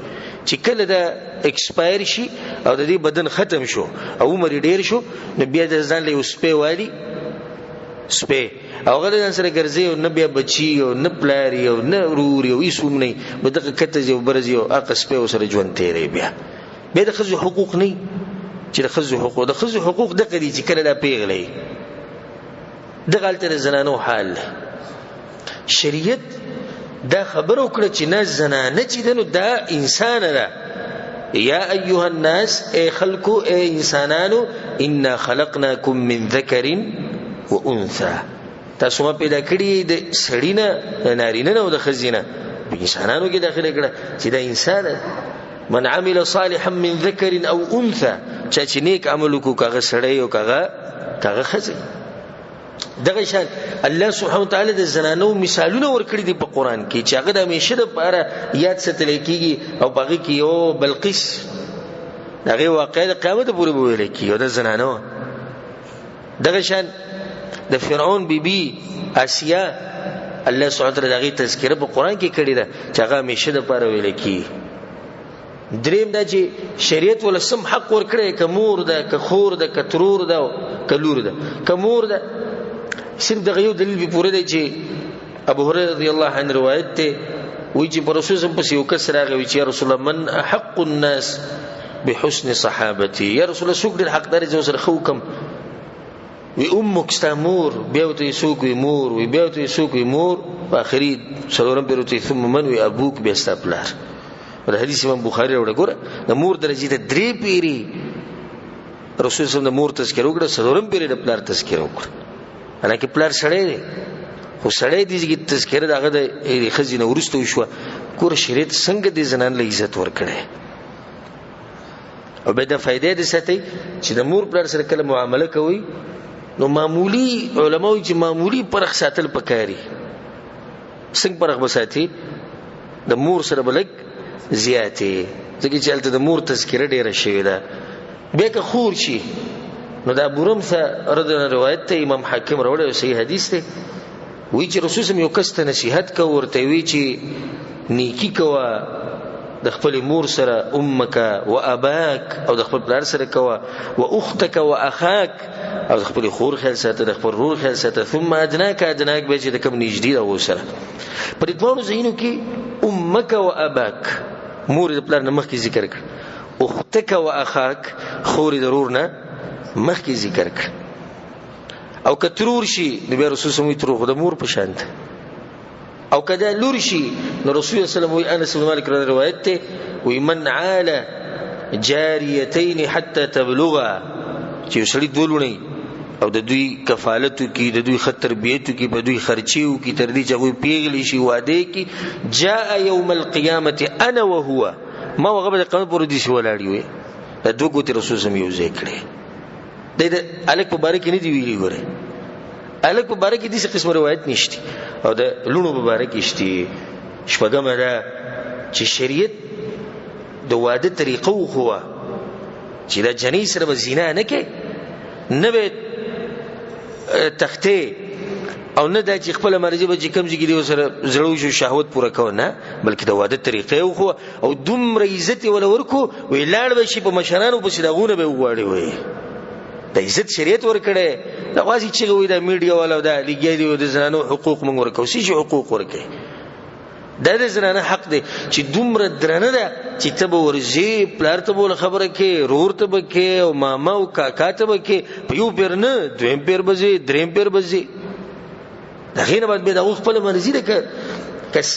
چې کله دا ایکسپایر شي او د دې بدن ختم شو او عمر ډیر شو نو بیا د ځان له اوسپې والی سپې او غل ځان سره ګرځي او نه بیا بچي او نه پلاری او نه وروري او هیڅوم نه بدغه کته جو برزي او اقص په سره ژوند تیرې بیا د خزو حقوق نه چې د خزو حقوق د قدي چې کله دا پیغلې د غلطه زنانو حال شریعت دا خبر وکړه چې نه زنانه چې دنو دا انسان ده یا ایها الناس ای خلقو ای انسانانو انا خلقناکم من ذکر و انثى تاسو ما پیدا کړی د سړی نه نارینه نه او د خزینه په انسانانو کې داخله کړه چې دا انسان من عمل صالحا من ذکر او انثى چې نیک عمل کو کاغه سړی او کاغه خزی دغه شان الله سبحانه وتعالى د زنانو مثالونه ورکړي دي په قران کې چې هغه د همیشه د لپاره یاد ستل کېږي او باغی کې یو بلقیس دغه واقعه د قیامت پورې ویل کېږي او د زنانو دغه شان د فرعون بیبي آسیا الله سبحانه وتعالى دغه تذکرہ په قران کې کړی ده چې هغه همیشه د لپاره ویل کېږي. دریم دا چې شریعت ول سم حق ورکړي کمور ده کخور ده کترور ده کلور ده کمور ده صرف دغه یو دلیل به پوره دی چې ابو هريره رضی الله عنه روایت ته وی چې رسول الله پس یو کس راغی چې رسول الله من حق الناس بحسن صحابتي یا رسول الله څوک ډېر حقدار دی سره خو کم وی امک استامور بیا ته څوک وی مور وی بیا ته څوک وی مور په اخري څلورم پیروتی ثم من وی ابوک بیا استپلار د حدیث امام بخاری وروړه ګوره د مور درجه ته درې پیری رسول الله د مور تذکر وکړه څلورم پیری د پلار تذکر وکړه حالانکه پلار سړی دی خو سړی دی چې تذکر دغه د خزینه ورسته شو ګوره شریعت څنګه د زنان له عزت ورکړي او به د فائدې د ساتي چې د مور پلار سره کله معامله کوي نو معمولی علماء چې معمولی پرخ ساتل پکاري څنګه پرخ بساتي د مور سره بلک زیاتې ځکه چې الته د مور تذکره ډیره شوی ده به که خور شي نو دا بورم څه رده روایت ته امام حاکم راوړی صحیح حدیث ته وی چې رسول الله یو کس ته نصیحت کو ورته وی چې نیکی کوا د خپل مور سره امک او اباک او د خپل پلار سره کوا او اختک او اخاک او د خپل خور خیال ساته د خپل رور خیال ساته ثم ادناک به چې د کوم نږدې او سره په دې دوه ځینو کې امک او اباک مور د پلار نه مخکې ذکر کړ اختک او اخاک خور د رور نه مخکې ذکر کړ او کترور شي د رسول الله تر د مور په شان او کدا لور شي نو رسول الله صلی الله علیه وسلم انس بن مالک روایت ته وی من عال جاریتین حتى تبلغا چې سړي دولونی او د دوی کفالت کی، د دوی خط تربیت کی، په دوی خرچیو کی، تر دې چې هغه پیغلی شي واده کی. جاء یوم القیامت انا وهو، ما هغه د قیامت پر دې شو ولاړی وي. د دوه ګوتې رسول سم یو ځای کړي. د الک مبارک نه دی ویلي ګوره، الک مبارک دې څه قسم روایت نشته او د لونو مبارک شته. شپږم دا چې شریعت د واده طریقه خو چې دا جنې سره به زنا نه کوي، نه به تخته او نه دا چې خپل مرزي به کم ځګي دی سره زړو شو شهوت پوره کو نه، بلکې د واده طریقې خو او دومره عزت ولا ورکو وی لاړ به شي په مشرانو په سیداغونه به وغواړي وي. د عزت شریعت ورکړي دا واسي چې وي د میډیا ولا د لګي دی د زنانو حقوق موږ ورکو، سي حقوق ورکړي. دا د زنانه حق دی چې دومره درنه ده چې ته به ورځي پلار ته بول خبره کې، رور ته به کې او ماما او کاکا ته به کې، په یو پیر نه دویم پیر بځي دریم پیر بځي. دا غینه بعد به د خپل مرزي ده کس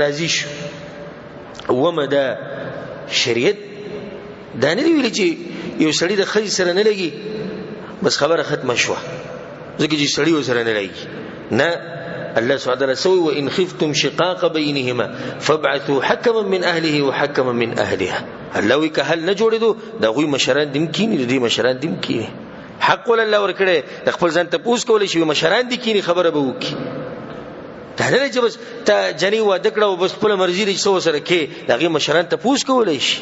راضي شو. ومه دا شریعت دا نه ویل چې یو سړی د خځې سره نه لګي بس خبره ختمه شو، ځکه چې سړی سره نه لګي نه. الله سبحانه وتعالى سوي وإن خفتم شقاق بينهما فابعثوا حكما من أهله وحكما من أهلها. الله وی که حل نه جوړېدو دا غوي مشران دیم کینی، دې مشران دیم کینی. حق ول الله ورکړي خپل ځان ته پوس کولای شي، مشران دي کینی خبره به وکي. دا نه چې بس ته جنې واده کړه او بس خپل مرزي دې څو سره کې، دغه مشران ته پوس کولای شي،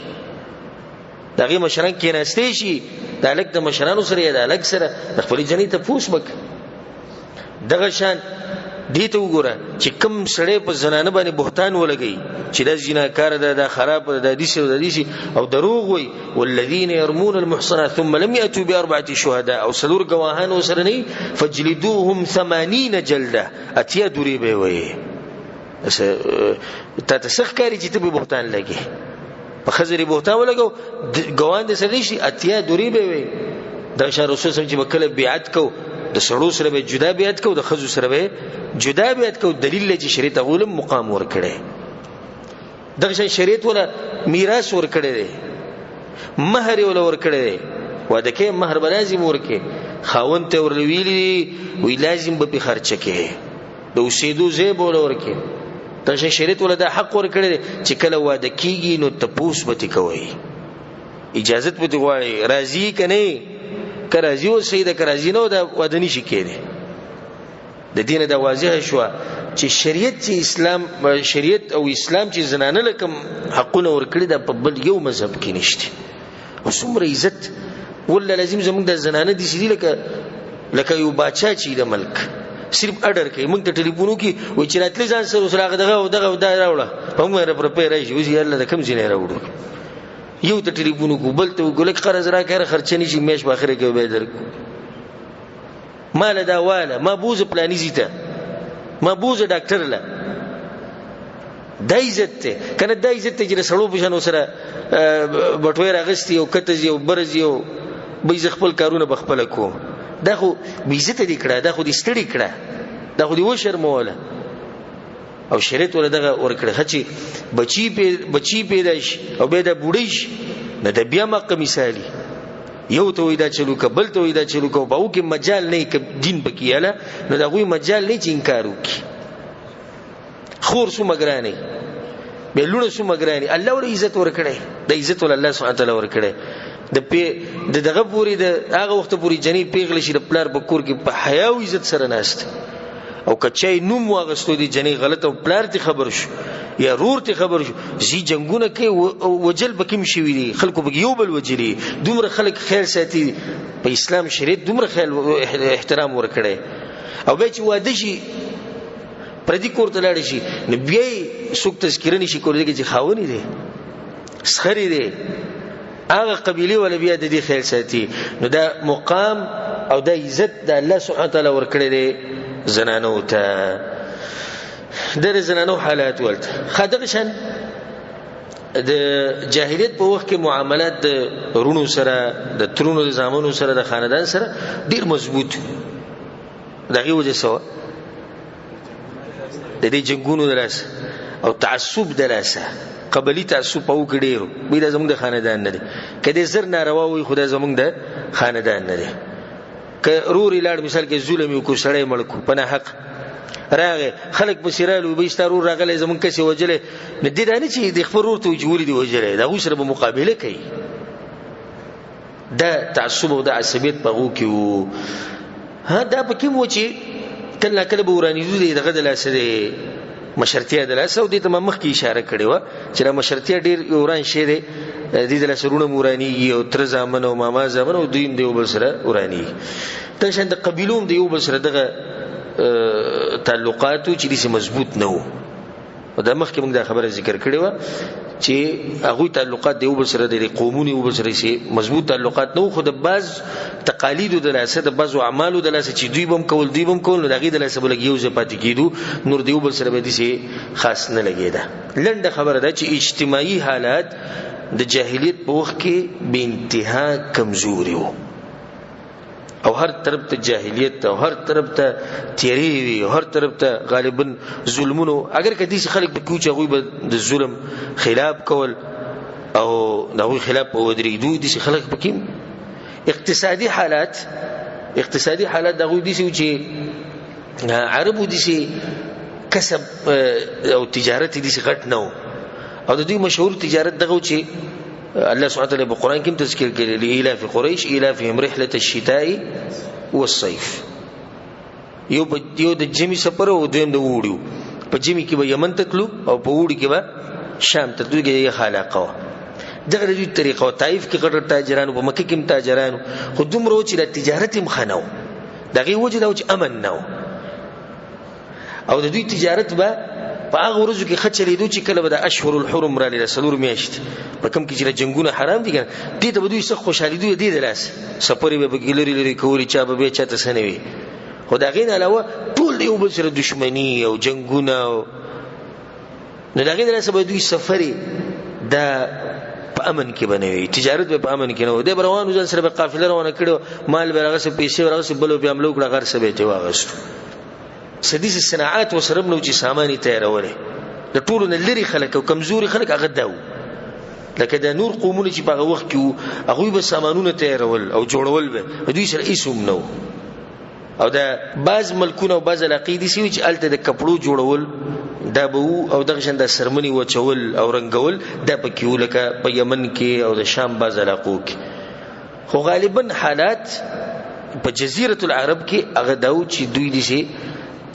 دغه مشران کې نهسته شي. د الک د مشرانو سره یا د الک سره خپل جنې ته پوس وک. دغه شان دې ته وګوره چې کم سړی په زنانه باندې بهتان ولګي چې دا زناکار ده، دا خراب ده، دا دیسي او دا دیسي او دروغ وي. والذین يرمون المحصنات ثم لم يأتوا بأربعة شهداء او سلور گواهان وسره نه فجلدوهم 80 جلده، اتیا دوری به وي. ته تسخ کاری چې ته به بهتان لګي، په خزري بهتان ولګو گواهان دې سره شي اتیا دوری به وي. دا شر رسول سم چې وکړه بیعت کو د سړو سره به جدا بیعت کو، د خزو سره به جدا بیعت کو. دلیل چې شریعت غولم مقام ور کړي. دغه شریعت ولا میراث ور کړي دي، مہر ولا ور کړي دي. واده کې مہر به لازم ورکې، خاوند ته ور ویلي وی لازم به خرچه کې، د اوسېدو ځای بوله ورکې. دغه شریعت ولا د حق ور کړي چې کله واده کیږي نو تپوس به کوي، اجازه به غواړي، راضي کني کرازی او سیده کرازی نو دا ودنی شي کېده. د دین د واضح شو چې شریعت چې اسلام شریعت او اسلام چې زنانه لکم حقونه ورکړي د په بل یو مذهب کې نشته. وسمره عزت ولا لازم زموږ د زنانه دي سړي لکه یو باچا چې د ملک صرف اډر کوي. موږ ته ټلیفونو کې وای چې راتلې ځان سره سره دغه راوړه په موږ را پر راځي وځي الله د کم ځینې راوړو. یو ته ټلیفون کو بل ته ګلک قرض را کړه خرچنی شي مېش باخره کې به درکو مال دا والا ما بوز پلاني زیته ما بوز ډاکټر لا د عزت ته کنه د عزت ته چې سړو پښانو سره بټوي راغستي او کته یو برز یو به خپل کارونه بخپل کو. دا خو به عزت دې کړه، دا خو دې ستړي کړه، دا خو دې و شرموله. او شریعت ول دغه ورکړه چې بچی پیدا شي او به دا بوډۍ شي نه د بیا مقه مثالی یو ته وې دا چلو کبل ته وې دا چلو کو باو کې مجال نه ک دین بکیاله نو دا غوي مجال نه چې انکار وکي. خور سو مګرانی به لونه سو مګرانی الله ور عزت ورکړي، د عزت ول الله سبحانه تعالی ورکړي. د دغه پوری د هغه وخت پوری جنې پیغله شي د پلار بکور کې په حیا او عزت سره ناشته او کچای نوم واغستو دي جنې غلط او پلار ته خبر شو یا رور ته خبر شو زی جنگونه کې وجل بکم شي وی خلکو به یو بل وجلی. دومره خلک خیر ساتي په اسلام شریعت دومره خیر احترام ورکړي. او به چې واده شي پردي کور ته لاړ شي نو بیا څوک تذکر نشي کولای چې خاوني دي سخري دي هغه قبيله ولا بیا د دې خیر ساتي. نو دا مقام او دا عزت د الله سبحانه تعالی ورکړي دي زنانو ته. در زنانو حالات ولته خدغشن د جاهلیت په وخت کې معاملات د رونو سره د ترونو د زامنو سره د خاندان سره ډیر مضبوط دغه وجه سو د دې جنگونو دراس او تعصب دلاسه قبلی تعصب او ګډیرو به د زموږ د خاندان نه دي کله زر ناروا وي خدای زموږ د خاندان نه دي. که روري لاړ مثال کې ظلم یو کو سړی مړ کو پنه حق راغه خلک بصیرالو به ستارو راغله زمون کسي وجله نه دي نه چې د خبر ورته جوړي دی وجله دا غوسره به مقابله کوي دا تعصب او د عصبیت په غو کې وو ها دا پکې مو چې کله کله به ورانی دوی دغه د لاسه مشرتیا د لاسه او د تمام مخ کې اشاره کړې و چې را مشرتیا ډیر وران شي دي د لاسه رونه مورانی او تر زامن او ماما زامن او دوی د یو بل سره ورانی ته شند قبیلوم د یو بل سره دغه تعلقاتو چې دې مضبوط نه وو دا مخکې موږ دا خبره ذکر کړې و چې هغه تعلقات د یو بل سره د قومونو یو بل سره شي مضبوط تعلقات نو خو د باز تقالید د لاسه د باز اعمال د لاسه چې دوی بم کول نو دغه د لاسه بلګ یو ځپات کیدو نور د یو بل سره به دي خاص نه لګیدا لنډه خبره ده چې اجتماعي حالات د جاهلیت په وخت کې به انتها کمزوري وو او هر طرف ته جاهلیت او هر طرف ته تیری وی او هر طرف ته غالبا ظلمونو اگر کدي خلک به کوچ غوي به د ظلم خلاف کول او دغه خلاف او درېدو دي خلک پکې اقتصادي حالات دغه دي چې عربو دي کسب او تجارت دي غټ نو او د دې مشهور تجارت دغه چې الله سبحانه وتعالى بالقرآن كم تذكر لإلاف قريش إلافهم رحلة الشتاء والصيف یو د جمی سفر او دویم د وړو په جمی کې به یمن تکلو او په وړو کې به شام ته دوی خلاقه دغه د طریقو طائف کې ګټ تاجرانو په مکه کې تاجرانو خو دومره چې د تجارت مخنو دغه وجه دا چې امن نو او د دوی تجارت به په هغه ورځو کې خچلې دوی چې کله به د اشهر الحرم را لري سلور میاشت په کوم کې چې جنگونه حرام دي ګان دي ته دوی څه خوشالي دوی دي د لاس سفرې به ګلری کولی چا به چاته سنوي خو دا غین علاوه ټول یو بل سره دښمنی او جنگونه نه دغه لاس به دوی سفرې دا په امن کې بنوي تجارت به په امن کې نه و د روانو ځان سره به قافله روانه کړو مال به راغسه پیسې ورغسه بلو به عملو کړه غر سبه جواغست سديس الصناعات وسرب نو چې سامانی تیارولې د ټولو نه لري خلک او کمزوري خلک هغه داو لکه د نور قومونه چې په وخت کې هغه به سامانونه تیارول او جوړول به دوی سره ایسوم نو او دا بعض ملکونه او بعض علاقې دي چې الته د کپړو جوړول دا به او دغه شند سرمنی وچول او رنگول دا پکې ولکه په یمن کې او د شام بعض علاقو کې خو غالبا حالات په جزیره العرب کې هغه داو چې دوی دي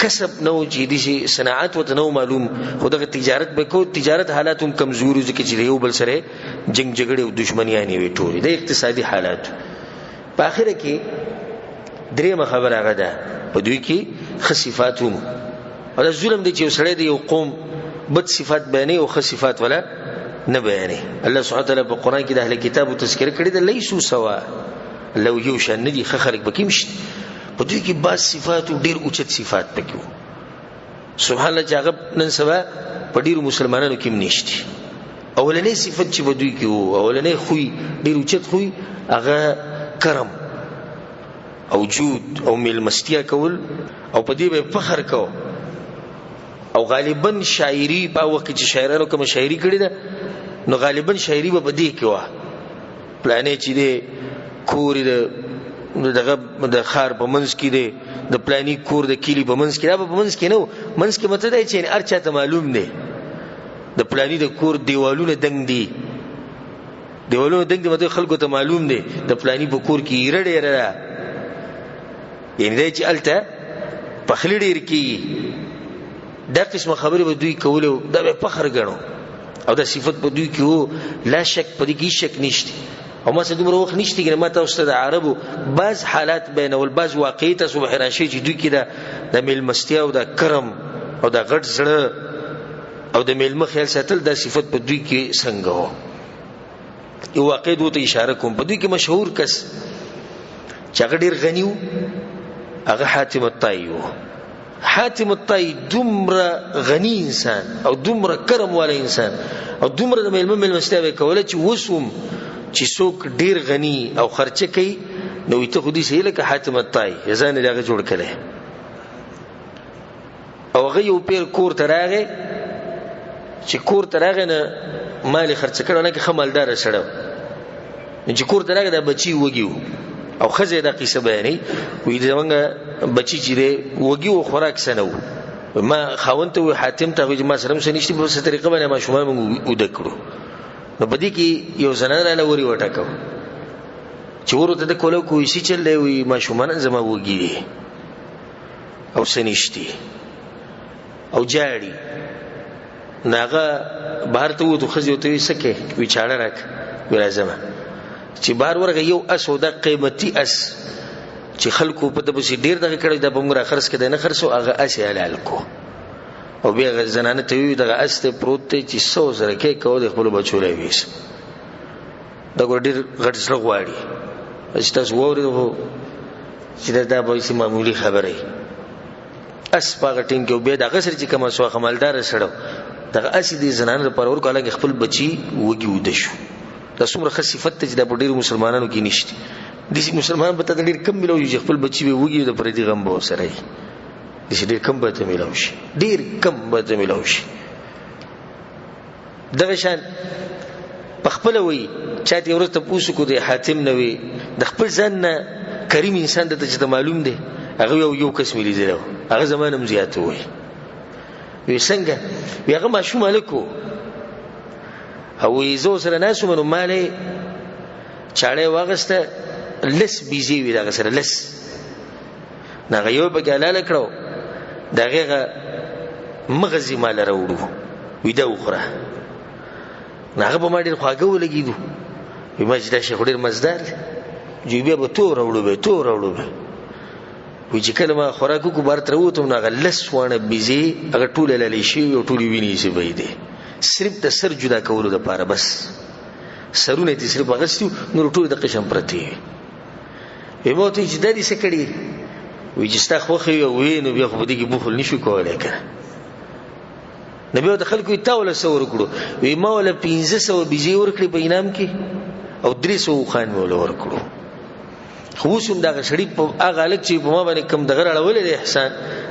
کسب نو چې دي صناعت وته نو معلوم خدغه تجارت به کو تجارت حالات هم کمزوري ځکه چې یو بل سره جنگ جګړه او دښمنیانی وي ټولې د اقتصادي حالات په اخر کې درېمه خبره هغه ده په دوی کې خصيفاتهم او د ظلم دي چې سړی دی یو قوم بد صفات بیانې او خصيفات ولا نه بیانې الله سبحانه وتعالى په قران کې د اهل کتابو تذکر کړی دی لیسو سوا لو یو شان ندي خلق بکیمش په دوی کې بعض صفات ډیر اوچت صفات پکې سبحان الله چې هغه نن سبا په ډیرو مسلمانانو کې نشته اولنې صفت چې په دوی کې وو اولنې خوې ډیر اوچت خوې هغه کرم او جود او ملمستیا کول او په دې به فخر کو او غالبا شاعری په وخت کې شاعرانو کوم شاعری کړی ده نو غالبا شاعری به دې کې و پلانې چې دې کورې دغه د خار په منځ کې دی د پلاني کور د کلی په منځ کې دا په منځ کې نو منځ کې مته دی چې هر چاته معلوم دی د پلاني د کور دیوالونه دنګ دي مته خلکو ته معلوم دی د پلاني په کور کې یره یعنی دا چې الته په خلی ډیر کې دا قسمه خبره به دوی کولو دا به فخر غنو او دا صفت په دوی کې وو لا شک په دې کې شک نشته او ما څه دومره وخت نشته چې ما تاسو ته د عربو بعض حالات بینول بعض واقعیت صبح راشي چې دوی کې د میلمستیا او د کرم او د غټ زړه او د میلمه خیال ساتل د صفت په دوی کې څنګه وو یو واقع دوی اشاره کوم په دوی کې مشهور کس چې هغه ډیر غنیو هغه حاتم الطایی حاتم الطایی دومره غنی انسان او دومره کرم والا انسان او دومره د میلمستیا به کوله چې وسوم چې څوک ډیر غنی او خرچه کوي نو ته خو دې سې لکه حاتم الطایی ځان یې هغه جوړ کړي او هغه یو پیر کور ته راغی چې کور ته راغی نه مال خرچه کړو نه کې خمالدار سره چې کور ته راغی د بچي وګیو او خزه دا قصه بیانې وې زمونږ بچی چې دی وږي او خوراک سنو ما خاوند ته حاتم ته ما سره سنشتي په څه طریقه باندې ما شومان موږ ودکړو نو بدی کې یو زنانه را لوري وټاکو چې ورته د کولو کوی شي چې لوي ما شومان زما وږي او سنشتي او جاړي ناغه بهر ته وته خزه ته سکه وی چاړه راک ولازمه چې بار ورغه یو اس او د قیمتي اس چې خلکو په دبسي ډیر دغه کړي د بمره خرڅ کړي نه خرڅو هغه اس حلال کو او بیا زنانه ته وی دغه اس ته پروت ته چې 100 زره کې کو د خپل بچو لوي ویس دا ګور ډیر غټ سره غواړي چې تاسو ووري چې دا به سي معمولی خبره اس پاغه ټیم کې به دغه سره چې کوم سو خمالدار سره دغه اس دي زنانه لپاره ور کوله خپل بچي وږي ود شو دا څومره خصيفت چې د ډیرو مسلمانانو کې نشته دي مسلمان به ته ډیر کم ملو چې خپل بچي به وږي د پردي غم به سره دي ډیر کم به ته ملو شي ډیر کم به ته ملو شي دغه شان خپل وي چاته ورته پوسو کو دی حاتم نوي د خپل ځان کریم انسان د ته معلوم دی هغه یو کس ملي دی هغه زمانه زیات وي وي څنګه هغه ماشوم الکو او یزو سره ناسو منو مالې چاړې واغسته لس بيزي وی دا سره لس ناغه یو په ګالاله کړو دغه مغزي مال راوړو وی دا وخره ناغه په ما ډیر خواږه ولګیدو وی ما چې دا شي ډیر مزدار جوبه به تو راوړو وی چې کله ما خوراکو کو بار تر وته ناغه لس وانه بيزي هغه ټوله للی شي او ټولي ویني شي وای دی صرف د سر جدا کولو د پاره بس سرونه دې صرف غسیو نور ټول د قشم پرتی وي مو ته چې د دې سکړي وي چې ستا خو خو وي نو بیا خو دې کې بوخل نشو کولای کنه نبی د خلکو تاوله سور کړو وي ما ولا 1500 بيزي ورکړي په انعام کې او 300 خان مولا ورکړو خو سم دا شړی په هغه لک چې په ما باندې کم دغه راولې د احسان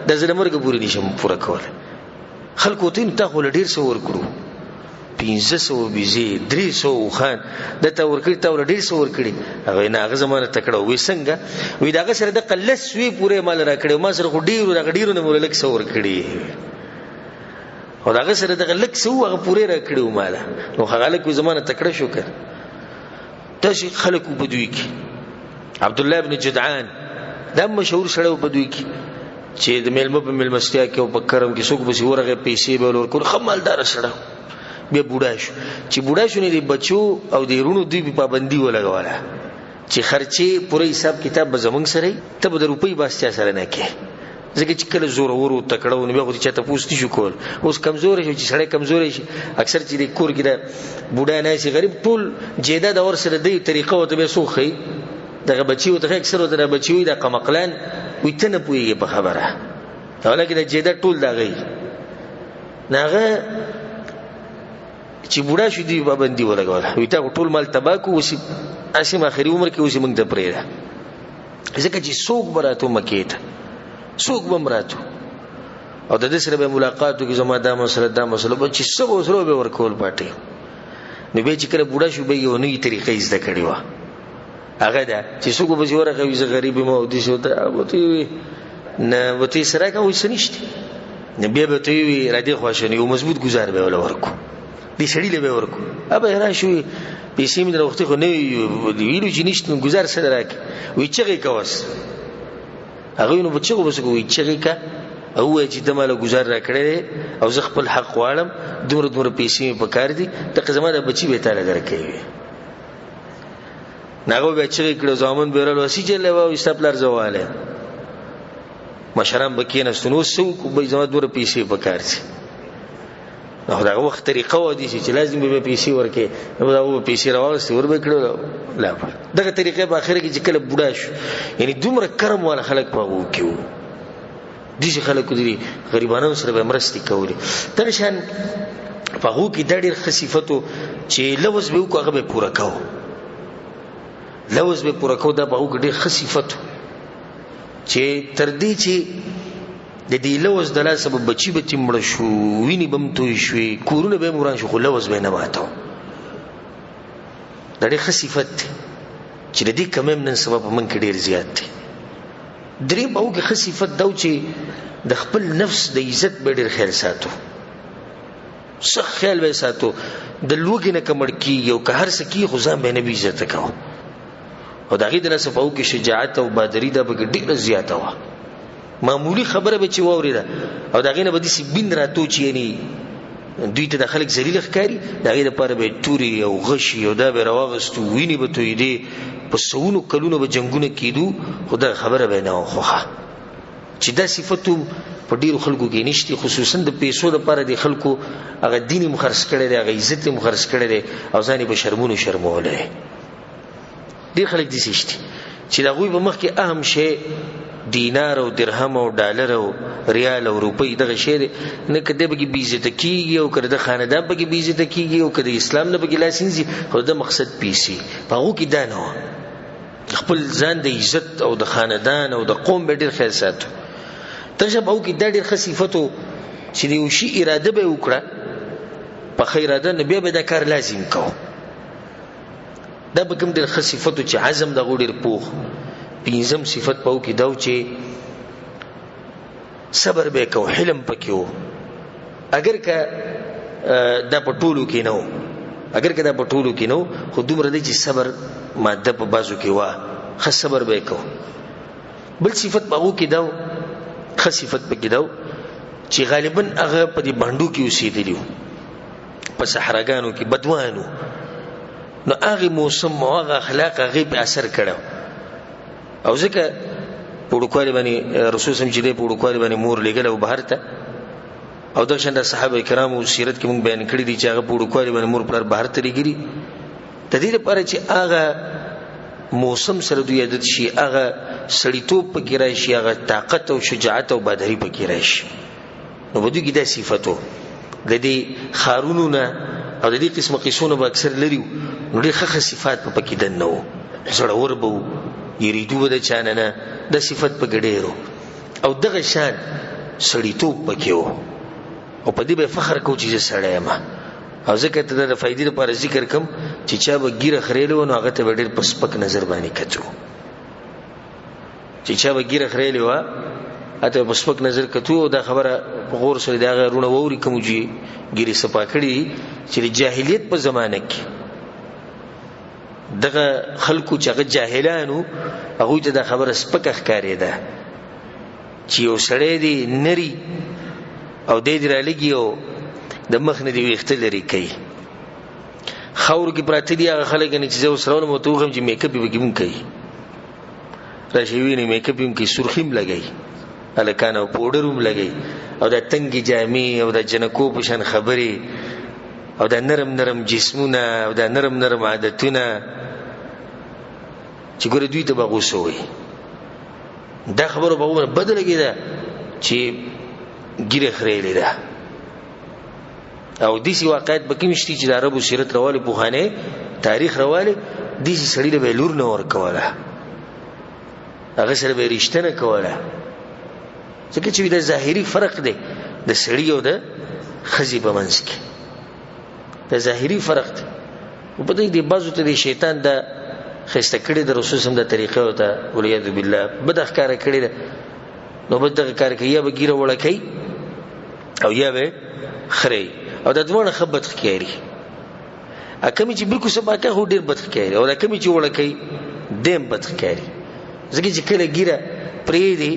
د زلمرګ پوری نشم پورا کول خلکو ته ته ول ډیر څو ورکړو 1500 بيزي 300 خان د تا ورکړی تا ول ډیر څو ورکړي هغه نه هغه زمانه تکړه وې څنګه وې داغه سره د قلس وی پوره مال راکړي ما سره ډیرو نه مول لک څو ورکړي او داغه سره د لک څو هغه پوره راکړي مال نو هغه لک زمانه تکړه شو کړ تاسو خلکو بدوي کی عبد الله ابن جدعان دا مشهور سره په دوی کې چې د ملمو په ملمستیا کې او په کرم کې څوک به ورغه پیسې به ورکول خمالدار سره به بوډا شو چې بوډا شو نه دی بچو او د رونو دی په پابندي ولګواله چې خرچي پوره حساب کتاب به زمنګ سره ته به د روپۍ باسچا سره نه کې ځکه چې کله زور ورو تکړه ونی به خو چې ته پوښتنه شو کول اوس کمزور شي چې سړی کمزور شي اکثر چې د کور کې د بوډا نه شي غریب ټول جیداد اور سره دی طریقه وته به سوخي دغه بچیو ته اکثر د بچیو د قمقلان ویته نه پويږي په خبره ولکه د جیدا ټول دغه ناغه چې بوډا شو دی پابندي ولګول ویته ټول مال تباکو وسی اسیم اخري عمر کې وسی موږ ته پرېره ځکه چې څوک براتو مکیت څوک بمراتو او د دې سره به ملاقاتو کې زما دا مسله به چې سبو سره به ورکول پاتې نو به چې کله بوډا شو به یو نوې طریقې زده کړې و هغه دا چې څوک به زوره کوي زه غریب مو دي شو ته وتی نه وتی سره کوي سنشتي نه بیا به ته وی را دي خوشنی او مضبوط گزار به ولا ورکو دي شړی له به ورکو ابه را شوې پیسې مې د وخت خو نه ویلو چې نشته گزار سره راک وی چغې کوس هغه نو بچو به څه وی چغې کا او چې دماله گزار را کړې او زه خپل حق غواړم دور پیسې په کار دي ته زماده بچي به تعالی درکوي ناغو به چې کړه زامن بیرل وسی چې له و استپلر زواله مشران بکینستنو سو کو به زما دور پیسې پکارسي نو دا وخت طریقه و دي چې لازم به پیسې ورکې نو دا و پیسې راوستي ور به کړو لا دغه طریقې په اخر کې چې کله بوډا شو یعنی دومره کرم ولا خلک پاو کیو دي خلک دي غریبانو سره به مرستي کوي تر شان په هو کې د ډېر خصيفتو چې لوز به کو هغه به پورا کاو لوز به پورا کو دا په هغه ډېر خصيفت چې تر دې چې د دې لوز د لاس سبب بچي به تمړ شو ویني بم توي شوي کورونه به موران شو خو لوز به نه ماتو دا ډېر خصيفت چې د دې کمیم نن سبا په من کې ډیر زیات دی. درې به وکړي ښه صفت دا چې د خپل نفس د عزت به ډېر خیال ساتو، سخت خیال به ساتو، د لوږې نه که مړ کېږي او که هر څه کېږي خو ځان به یې نه بېعزته کوو. او د هغې د لاسه په کې شجاعت او بهادري دا به ډېره زیاته وه. معمولي خبره به چې واورېده او د هغې نه به داسې بین راتو چې یعنې دوی ته د خلک ذلیله ښکاري، د هغې دپاره به یې تورې او غشي او دا به یې راواغستو، وینې به تویېدې، په سوونو کلونو به جنګونه کېدو، خو دغه خبره به یې نه وه خوښه چې دا صفت په ډیرو خلکو کې نشته. خصوصا د پیسو لپاره د خلکو هغه دین یې مخرس کړی دی، هغه عزت یې مخرس کړی دی او ځان یې په شرمونو شرمولی دی. ډېر خلک داسې شته چې د هغوی په مخکې اهم شی دینار او درهم او ډالر او ریال او روپۍ دغه شی دی، نه که دی پکې بېعزته کېږي او که د خاندان پکې بېعزته کېږي او که د اسلام نه پکې لاس نیسي، خو د مقصد پیسې. په هغو کې دا نه وه، خپل ځان د عزت او د خاندان او د قوم به ډېر خیال ساتو. تشه به وکړي دا ډېر ښه صفت و چې د یو شي اراده به یې وکړه په ښه اراده، نو بیا به دا کار لازم کوو. دا به کوم ډېر ښه صفت و چې عزم د هغو ډېر پوخ. پنځم صفت به وکړي دا و چې صبر به یې کوو، حلم پکې و. اگر که دا په ټولو کې نه و، اگر که دا په ټولو کې نه و، خو دومره دی چې صبر ماده په بازو کې وه، ښه صبر به یې کوو. بل صفت به هغو کې دا و، ښه صفت پکې دا و چې غالبا هغه په دې بانډو کې اوسېدلي وو، په صحراګانو کې بدوان وو، نو هغې موسم او هغه اخلاق هغې پې اثر کړی او ځکه په وړوکوالي باندې رسول صلی الله علیه وسلم چې دی په وړوکوالي باندې مور لېږلی و بهر ته، او دغه شان د صحابه کرامو سیرت کې موږ بیان کړي دي چې هغه په وړوکوالي باندې مور پلار بهر ته لېږلي، د دې لپاره چې هغه موسم سره دوی عادت شي، هغه سړیتوب پکې راشي، هغه طاقت او شجاعت او بهادري پکې راشي. نو په دوی کې دا صفت و. د دې ښارونو نه او د دې قسمه قیسو نه به اکثر لري وو، نو ډېر ښه صفات په پکې دننه وو، زړور به وو، یریدو به د چا نه نه، دا صفت پکې ډېر و. او دغه شان سړیتوب پکې و او په دې به فخر کوو چې زه سړی یم. او ځکه ته د فایدې لپاره ذکر کوم چې چا به ګیره خریلې وه نو هغه ته به ډېر په سپک نظر باندې کتو، چې چا به ګیره خریلې وه هغه ته په سپک نظر کتو. او دا خبره په غور سره د هغه رونه واوري کوم چې ګیرې صفا کړي چې د جاهلیت په زمانه کې دغه خلکو چې هغه جاهلانو هغوی ته دا خبره سپکه ښکارېده چې یو سړی دی نري او دی دې رالګي او د مخ نه دې ویښته لرې کوي. خاورو کې پراته دي هغه خلک چې زه اوس راولم ورته وښیم چې میک اپ یې پکې هم کوي، راشي ویني میک اپ یې هم کوي، سرخي هم لګوي هلکان او پوډر هم لګوي، او دا تنګې جامې او دا جنکو په شان خبرې او دا نرم نرم جسمونه او دا نرم نرم عادتونه چې ګوره دوی ته به غوسه وي. دا خبره به ومنه بده لګېده چې ګیره خریلې ده. او داسې واقعیت به کوم شته چې د عربو سیرت راوالي، پخوانی تاریخ راوالي، داسې سړي له به یې لور نه ورکوله، هغه سره به یې رشته نه کوله، ځکه چې دا ظاهري فرق دی د سړي او د ښځې په منځ کې، دا ظاهري فرق دی. په دې کې بعضو ته د شیطان دا ښایسته کړې د رسول صلی الله علیه وسلم د طریقه ورته والعیاذ بالله بده ښکاره کړې ده، نو بد دغه کار کوي، یا به ګیره وړه کوي او یا به خري، او دا دواړه ښه بد ښکاري. کمې چې بلکل سباکه خو ډېر بد ښکاري، او دا کمې چې وړه کوي دیم بد ښکاري، ځکه چې کله ګیره پرېږدي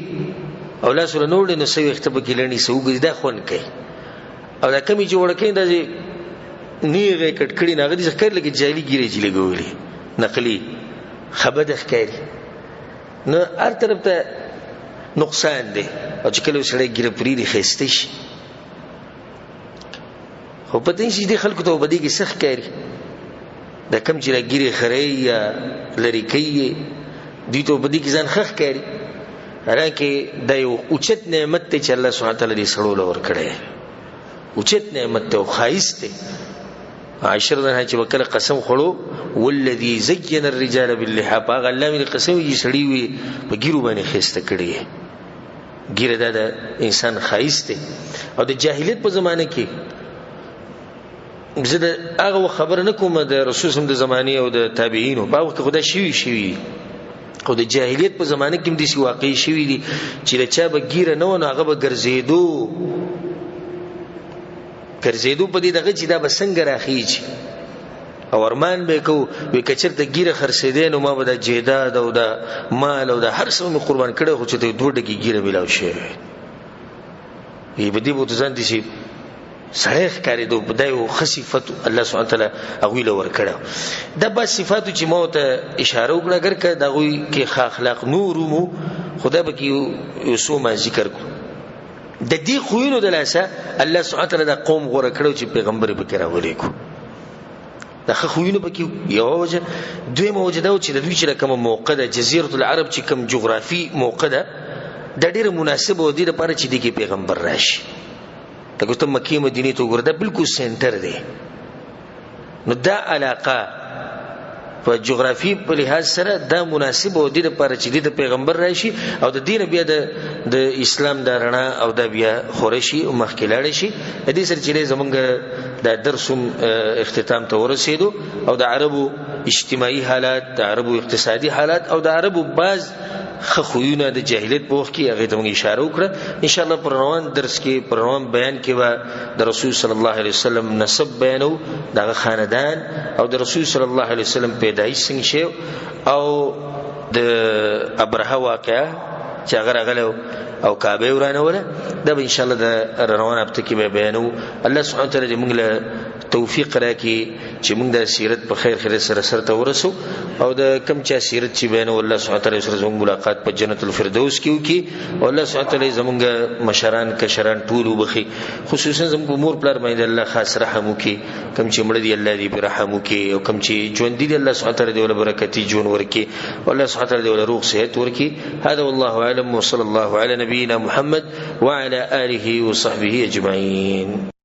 او لاس ورنه وړي نو څه ویښته پکې لنډي څه وګرځي، دا خوند کوي. او دا کمې چې وړه کوي داسې نیغه یې کټ کړي نو هغه داسې ښکاري لکه جعلي ګیرې چې لګولي، نقلي ښه بده ښکاري. نو هر طرف ته نقصان دی. او چې کله سړی ګیره پرېږدي ښایسته شي، خو پته نشي دې خلکو ته بدې کې څه ښکاري. دا کم چې دا ګیرې خرۍ یا لرې کوي دوی ته بدې کې ځان ښه ښکاري، حالانکه دا یو اوچت نعمت دی چې الله سبحانه تعالی دې سړو له ورکړی، اوچت نعمت دی او ښایست دی. عائشہ رضی الله عنها چې وکړه قسم خوړو والذي زين الرجال باللحى، هغه الله مې قسم یې سړی وي په ګیرو باندې ښایسته کړی. ګیره دا د انسان ښایست دی. او د جاهلیت په زمانه کې زه د هغه خبر نه کوم د رسول صلی الله علیه وسلم د زمانه او د تابعینو په وخت کې خدای شوی او د جاهلیت په زمانه کې هم دي واقعي شوی دي چې د چا به ګیره نه ونه هغه به ګرځېدو په دې دغه چې دا به څنګه راخیږي او ارمان به کو وی کچر د ګیره خرڅېدې نو ما به د جیداد او د مال او د هر څه می قربان کړو خو چې د دوه ډکی ګیره ملاو شي به دې بوت ځان دي شي صحیح کاری دو بدایو خصيفت الله سبحانه وتعالى اغوی له ور کړو د با صفاتو چې مو ته اشاره وکړه اگر که د غوی کې اخلاق نور مو خدای به کې یو څو ما ذکر کو د دې خوینو د لاسه الله سبحانه وتعالى د قوم غوړه کړو چې پیغمبر به کرا ولې کو د خوینو به کې یو وجه دوی موجوده او چې د دوی چې کوم موقع د جزیره العرب چې کوم جغرافي موقع ده د ډېر مناسب و دي لپاره چې د پیغمبر راشي لکه ته مکه مدینه ته ګوردا بالکل سنټر دی نو دا علاقه په جغرافي په لحاظ سره دا مناسب و دي لپاره چې د پیغمبر راشي او د دین بیا د اسلام د رڼا او د بیا خورشي او مخکلاړ شي د دې سره چې زمونږ د درسوم اختتام ته ورسېدو او د عربو اجتماعي حالات د عربو اقتصادي حالات او د عربو بعض خوونه د جاهلیت په وخت کې هغه ته موږ اشاره وکړه ان شاء الله پر روان درس کې پر روان بیان کې به د رسول صلی الله علیه وسلم نسب بیانو دغه خاندان او د رسول صلی الله علیه وسلم پیدایش څنګه شو او د ابرهه واقعه چې هغه راغله او کعبه ورانه ولا دا به ان شاء الله د روان هفته کې به بیانو الله سبحانه وتعالى موږ له توفیق راکړي چې موږ د سیرت په خیر سره ته ورسو او د کم چا سیرت چې بیانو الله سبحانه وتعالى سره زموږ ملاقات په جنت الفردوس کې وکي او الله سبحانه وتعالى زموږ مشران کشران ټول وبخي خصوصا زموږ مور پلار باندې الله خاص رحم وکي کم چې مړ دي الله دې برحم وکي او کم چې ژوند دي الله سبحانه وتعالى دې ول برکتي ژوند ورکي الله سبحانه وتعالى دې ول روغ صحت ورکي هذا والله اعلم وصلى الله على نبينا محمد وعلى اله وصحبه اجمعين.